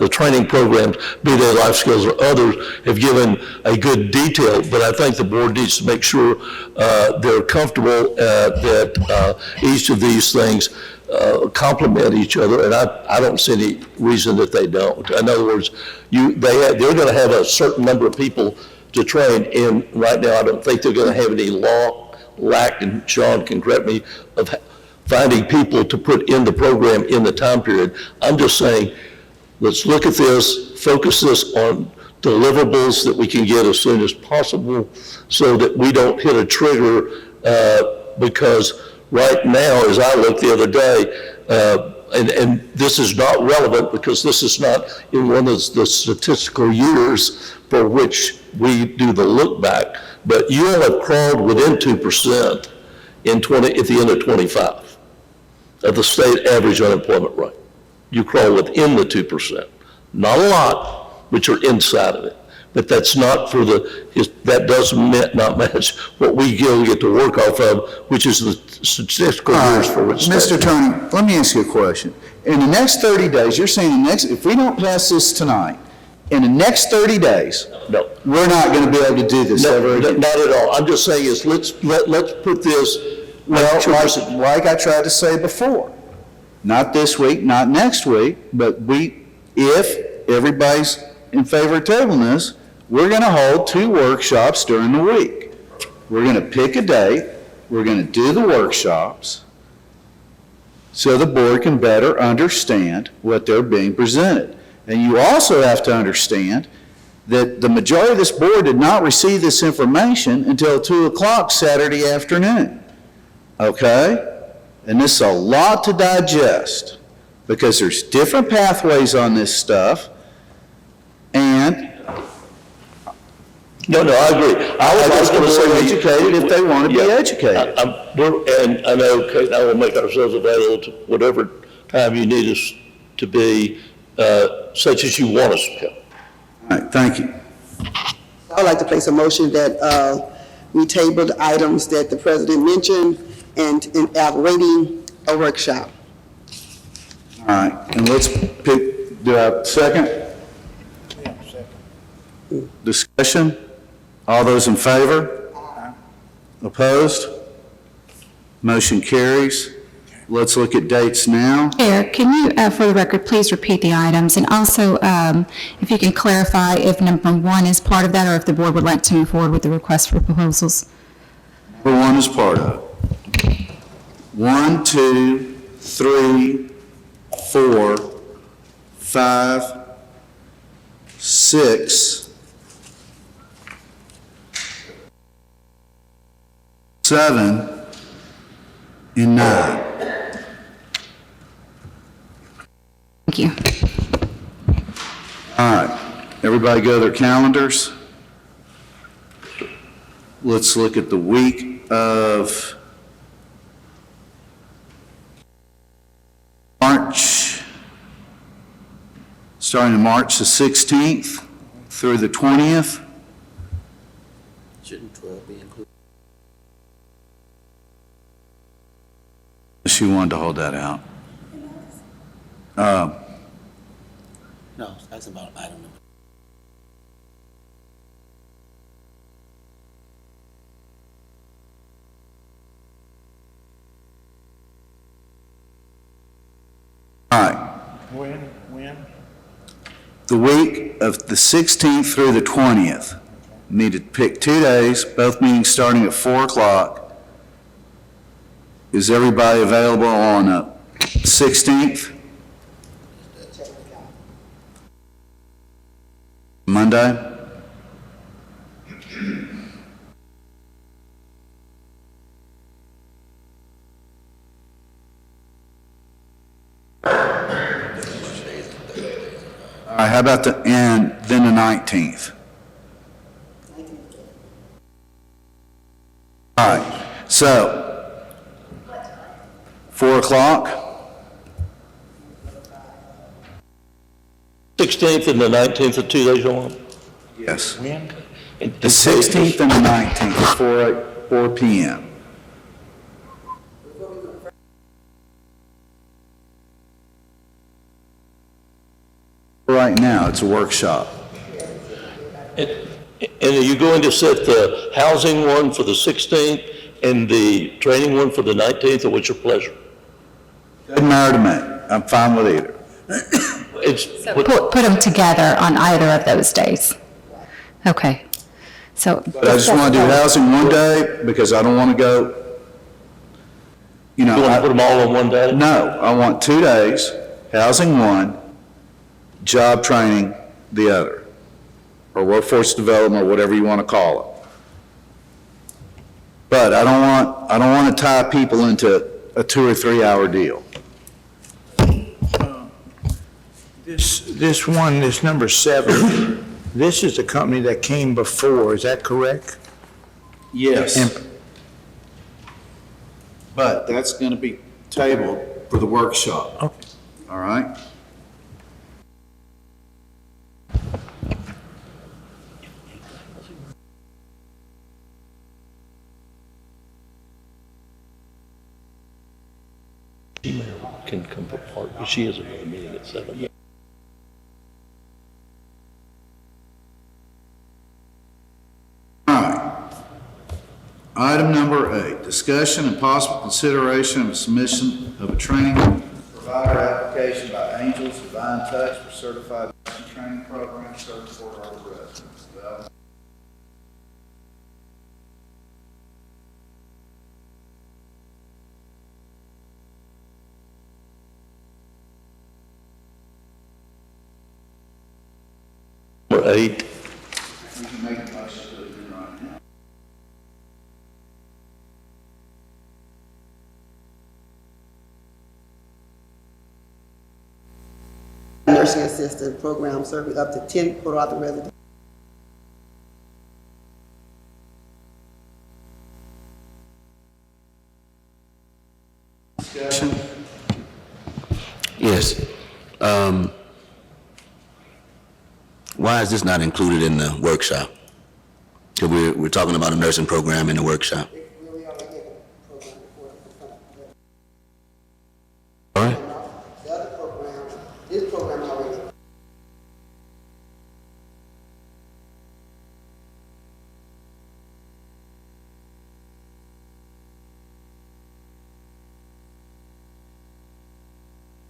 training programs, be they life skills or others, have given a good detail, but I think the board needs to make sure they're comfortable that each of these things complement each other, and I don't see any reason that they don't. In other words, they're going to have a certain number of people to train, and right now I don't think they're going to have any lack, and Sean can correct me, of finding people to put in the program in the time period. I'm just saying, let's look at this, focus this on deliverables that we can get as soon as possible so that we don't hit a trigger because right now, as I looked the other day, and this is not relevant because this is not in one of the statistical years for which we do the look back, but you all have crawled within 2% at the end of 25 of the state average unemployment rate. You crawl within the 2%. Not a lot, but you're inside of it. But that's not for that does not match what we get to work off of, which is the statistical years for which. Mr. Tony, let me ask you a question. In the next 30 days, you're saying if we don't pass this tonight, in the next 30 days, no, we're not going to be able to do this ever again? Not at all. I'm just saying is let's put this. Well, like I tried to say before, not this week, not next week, but if everybody's in favor of tabling this, we're going to hold 2 workshops during the week. We're going to pick a date, we're going to do the workshops so the board can better understand what they're being presented. And you also have to understand that the majority of this board did not receive this information until 2 o'clock Saturday afternoon. Okay? And this is a lot to digest because there's different pathways on this stuff. And no, I agree. I was going to say educated if they want to be educated. And I know, Kate, I will make ourselves available to whatever time you need us to be, such as you want us to come. All right, thank you. I would like to place a motion that we table the items that the president mentioned and awaiting a workshop. All right, and let's pick, do I have a second? Yeah, second. Discussion? All those in favor? Opposed? Motion carries. Let's look at dates now. Chair, can you, for the record, please repeat the items? And also, if you can clarify if number 1 is part of that or if the board would like to move forward with the request for proposals. Number 1 is part of it. 1, 2, 3, 4, 5, 6, 7, and 9. Thank you. All right, everybody go to their calendars. Let's look at the week of March, starting in March the 16th through the 20th. Shouldn't 12 be included? She wanted to hold that out. No, that's about item number. All right. When? The week of the 16th through the 20th. Need to pick 2 days, both meetings starting at 4 o'clock. Is everybody available on the 16th? Monday? All right, how about then the 19th? All right, so 4 o'clock? 16th and the 19th are 2 days on. Yes. When? The 16th and the 19th, 4 p.m. Right now, it's a workshop. And are you going to set the housing one for the 16th and the training one for the 19th, or what's your pleasure? Doesn't matter to me. I'm fine with either. It's, Put them together on either of those days. Okay. So. But I just want to do housing one day because I don't want to go, you know. you want to put them all on one day? No, I want 2 days, housing one, job training the other, or workforce development, or whatever you want to call it. But I don't want to tie people into a 2 or 3 hour deal. This one, this number 7, this is the company that came before, is that correct? Yes. But that's going to be tabled for the workshop. Okay. All right? She can come apart, but she has another meeting at 7. All right. Item number 8, discussion and possible consideration of submission of a training provider application by Angels Divine Touch for certified training program, service for our residents. Well, Number 8. you can make a motion to it right now. Nursing assistant program serving up to 10 Port Arthur residents. Discussion? Yes. Why is this not included in the workshop? Because we're talking about a nursing program in the workshop. All right. The other program, this program already.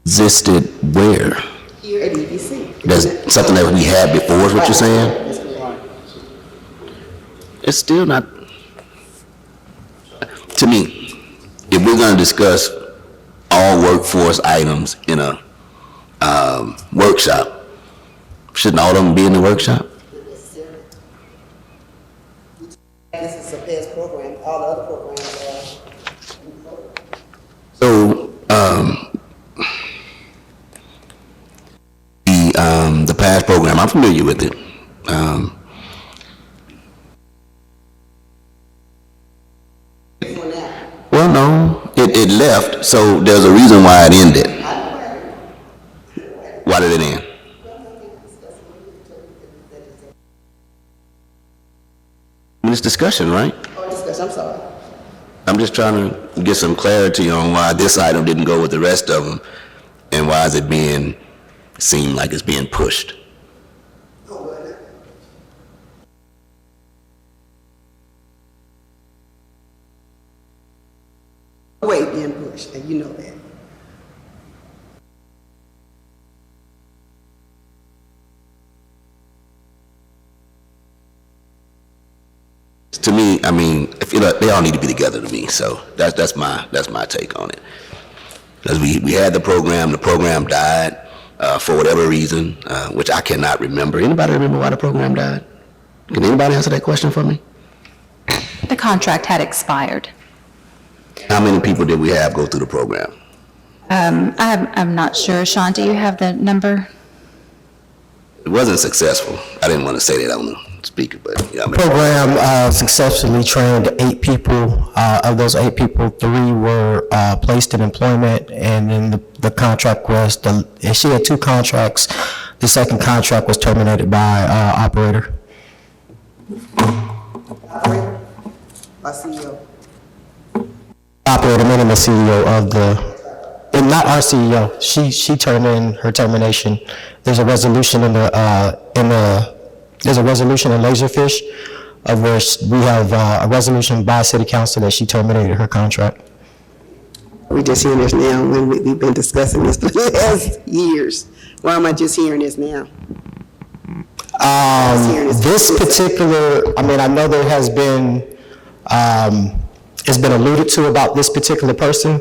Existed where? Here at EDC. That's something that we had before, is what you're saying? It's still not, to me, if we're gonna discuss all workforce items in a workshop, shouldn't all of them be in the workshop? This is a past program, all the other programs are. So, the past program, I'm familiar with it. Well, no, it left, so there's a reason why it ended. Why did it end? I mean, it's discussion, right? Oh, discussion, I'm sorry. I'm just trying to get some clarity on why this item didn't go with the rest of them, and why is it being, seem like it's being pushed? Way being pushed, and you know that. To me, I mean, I feel like they all need to be together to me. So that's my take on it. Because we had the program died for whatever reason, which I cannot remember. Anybody remember why the program died? Can anybody answer that question for me? The contract had expired. How many people did we have go through the program? I'm not sure. Sean, do you have the number? It wasn't successful. I didn't want to say that on the speaker, but yeah. Program successfully trained 8 people. Of those 8 people, 3 were placed in employment, and then the contract was, she had 2 contracts. The second contract was terminated by operator. Our CEO. Operator, meaning the CEO of and not our CEO. She turned in her termination. There's a resolution there's a resolution in Laserfish of where we have a resolution by City Council that she terminated her contract. We just hearing this now when we've been discussing this for the last years. Why am I just hearing this now? This particular, I mean, I know there has been, it's been alluded to about this particular person.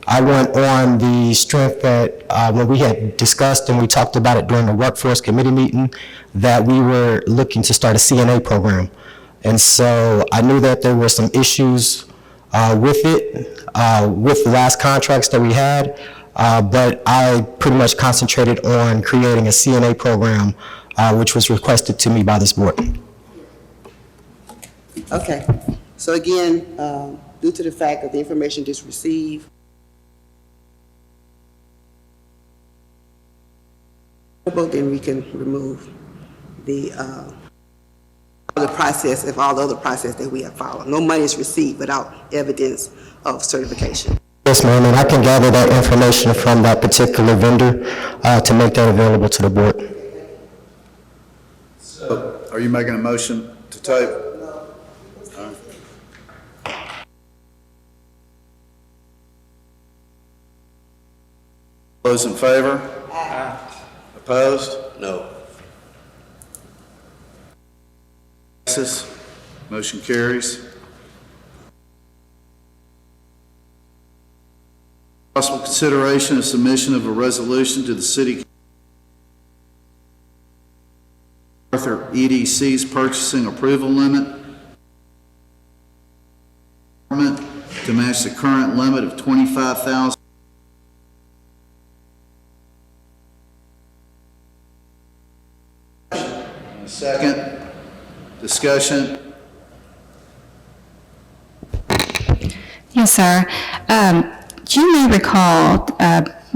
I went on the strength that when we had discussed and we talked about it during the workforce committee meeting, that we were looking to start a CNA program. And so I knew that there were some issues with it, with the last contracts that we had, but I pretty much concentrated on creating a CNA program, which was requested to me by this board. Okay, so again, due to the fact of the information just received, then we can remove the process, if all the other process that we have followed. No money is received without evidence of certification. Yes, ma'am, and I can gather that information from that particular vendor to make that available to the board. So, are you making a motion to table? Those in favor? Aye. Opposed? No. Passes. Motion carries. Possible consideration and submission of a resolution to the City Arthur EDC's purchasing approval limit to match the current limit of $25,000. Second, discussion. Yes, sir. You may recall,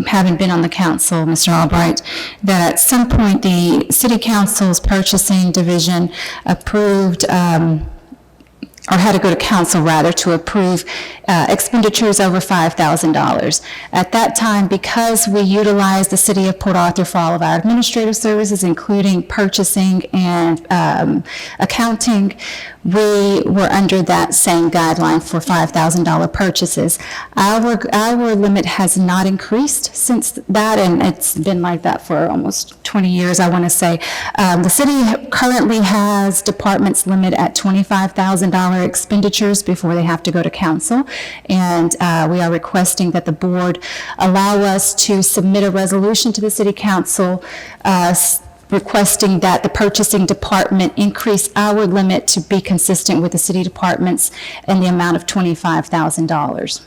having been on the council, Mr. Albright, that at some point the City Council's purchasing division approved, or had to go to council rather, to approve expenditures over $5,000. At that time, because we utilized the City of Port Arthur for all of our administrative services, including purchasing and accounting, we were under that same guideline for $5,000 purchases. Our limit has not increased since that, and it's been like that for almost 20 years, I want to say. The city currently has departments limit at $25,000 expenditures before they have to go to council, and we are requesting that the board allow us to submit a resolution to the City Council requesting that the purchasing department increase our limit to be consistent with the city departments in the amount of $25,000.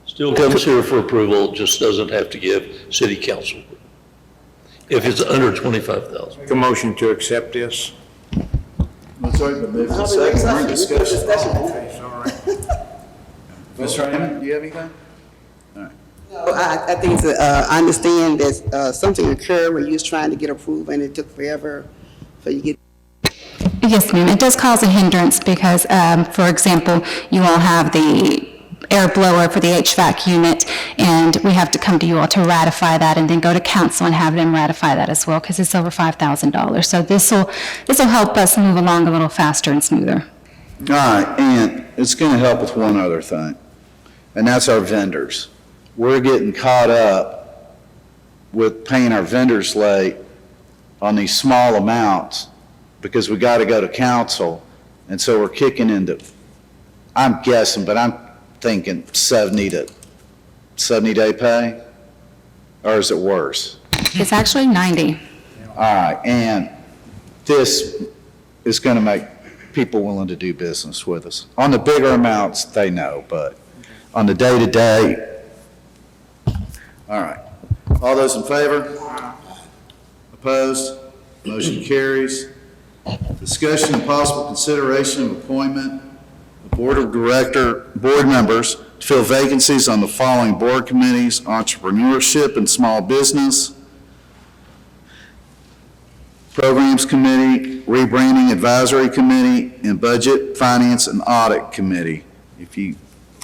Still comes here for approval, just doesn't have to give city council. If it's under 25,000. Make a motion to accept this. That's right, but moved to second. We're in discussion. Ms. Raymond, do you have anything? I think I understand that something occurred where you was trying to get approval and it took forever for you to get. Yes, ma'am. It does cause a hindrance because, for example, you all have the air blower for the HVAC unit, and we have to come to you all to ratify that and then go to council and have them ratify that as well because it's over $5,000. So this will help us move along a little faster and smoother. All right, and it's going to help with one other thing, and that's our vendors. We're getting caught up with paying our vendors late on these small amounts because we got to go to council, and so we're kicking into, I'm guessing, but I'm thinking 70-day pay, or is it worse? It's actually 90. All right, and this is going to make people willing to do business with us. On the bigger amounts, they know, but on the day-to-day, all right. All those in favor? Opposed? Motion carries. Discussion and possible consideration of appointment of board members to fill vacancies on the following board committees: entrepreneurship and small business, Programs Committee, Rebranding Advisory Committee, and Budget, Finance, and Audit Committee. If you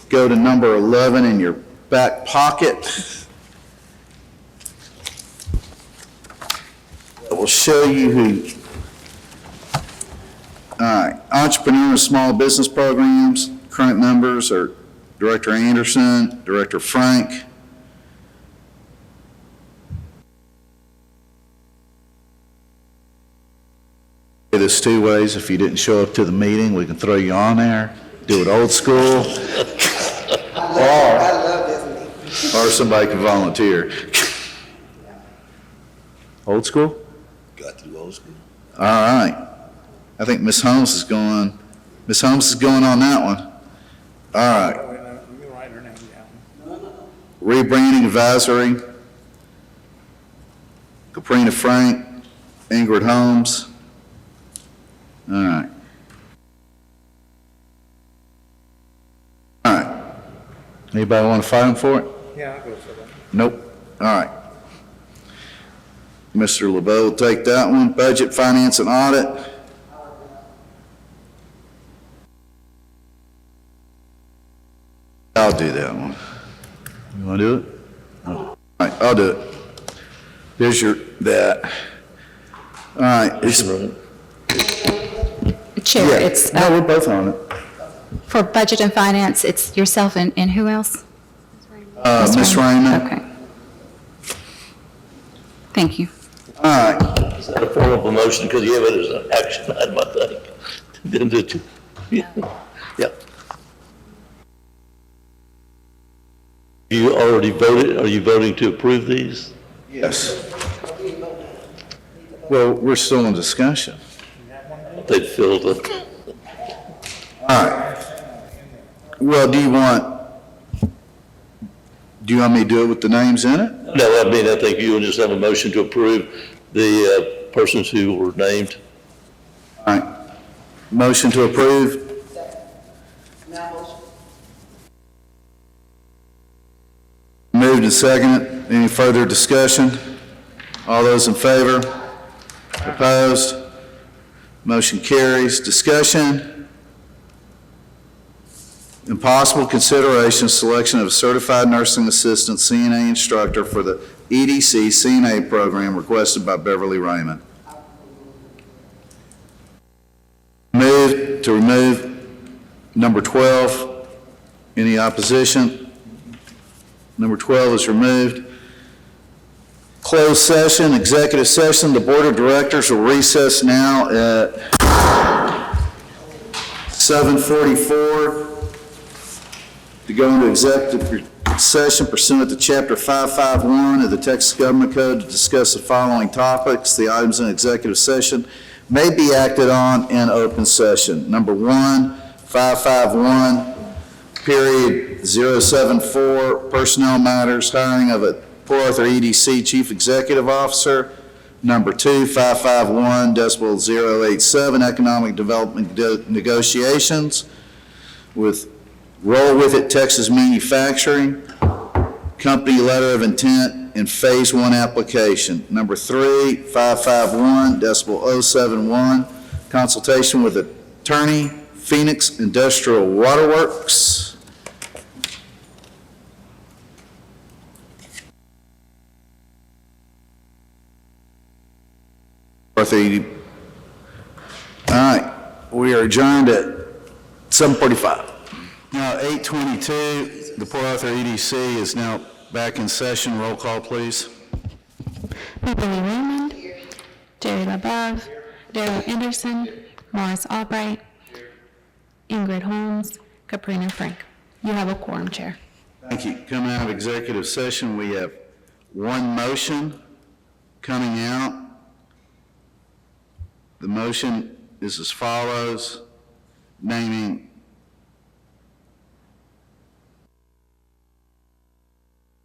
go to number 11 in your back pocket, it will show you who. All right, Entrepreneur and Small Business Programs, current members are Director Anderson, Director Frank. This two ways. If you didn't show up to the meeting, we can throw you on there, do it old school, I love this meeting. or somebody can volunteer. Old school? Got to do old school. All right. I think Ms. Holmes is going on that one. All right. Let me write her name down. Rebranding Advisory, Caprina Frank, Ingrid Holmes. All right. All right. Anybody want to fight him for it? Yeah, I'll go for that. Nope. All right. Mr. LeBeau will take that one. Budget, Finance, and Audit. I'll do that one. You want to do it? Oh. All right, I'll do it. There's that. All right. Chair, Yeah. it's, No, we're both on it. for Budget and Finance, it's yourself and who else? Ms. Raymond? Okay. Thank you. All right. Is that a form of a motion? Because you have it as an action item, I think. Then the two. Yeah. You already voted, are you voting to approve these? Yes. Well, we're still in discussion. They'd filled it. All right. Well, do you want me to do it with the names in it? No, I mean, I think you will just have a motion to approve the persons who were named. All right. Motion to approve. Moved and seconded. Any further discussion? All those in favor? Opposed? Motion carries. Discussion. Impossible consideration, selection of a certified nursing assistant CNA instructor for the EDC CNA program requested by Beverly Raymond. Move to remove number 12. Any opposition? Number 12 is removed. Closed session, executive session. The Board of Directors will recess now at 7:44 to go into executive session pursuant to Chapter 551 of the Texas Government Code to discuss the following topics. The items in executive session may be acted on in open session. Number 1, 551, period 074, personnel matters, hiring of a Port Arthur EDC Chief Executive Officer. Number 2, 551.087, economic development negotiations with Roll With It Texas Manufacturing, company letter of intent and phase 1 application. Number 3, 551.071, consultation with attorney, Phoenix Industrial Waterworks. All right, we are adjourned at 7:45. Now, 8:22, the Port Arthur EDC is now back in session. Roll call, please. Beverly Raymond. Jerry LaBeouf. Daryl Anderson. Morris Albright. Ingrid Holmes. Caprina Frank. You have a quorum, Chair. Thank you. Coming out of executive session, we have one motion coming out. The motion is as follows, naming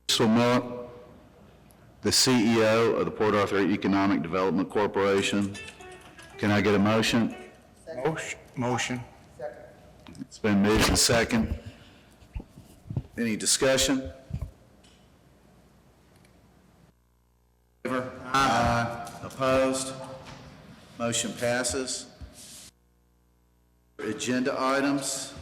Crystal Miller, the CEO of the Port Arthur Economic Development Corporation. Can I get a motion? Motion. It's been moved and second. Any discussion? Favor? Aye. Opposed? Motion passes. Agenda items.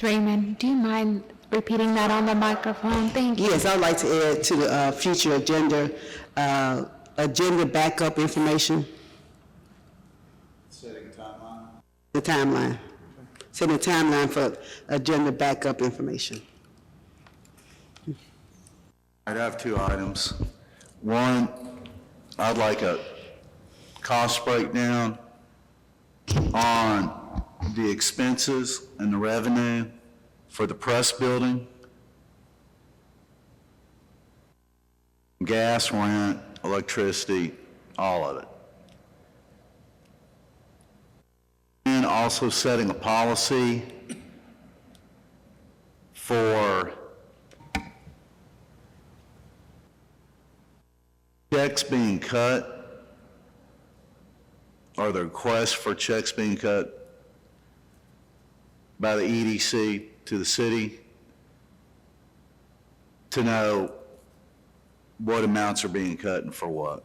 Raymond, do you mind repeating that on the microphone? Thank you. Yes, I'd like to add to the future agenda, agenda backup information, Setting a timeline. the timeline. Setting a timeline for agenda backup information. I have two items. One, I'd like a cost breakdown on the expenses and the revenue for the press building, gas, rent, electricity, all of it. And also setting a policy for checks being cut, or the request for checks being cut by the EDC to the city to know what amounts are being cut and for what.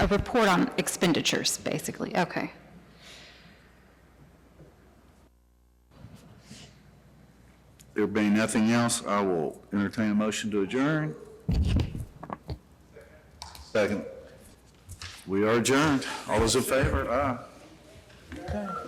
A report on expenditures, basically. Okay. There being nothing else, I will entertain a motion to adjourn. Second. We are adjourned. All those in favor? Aye. Okay.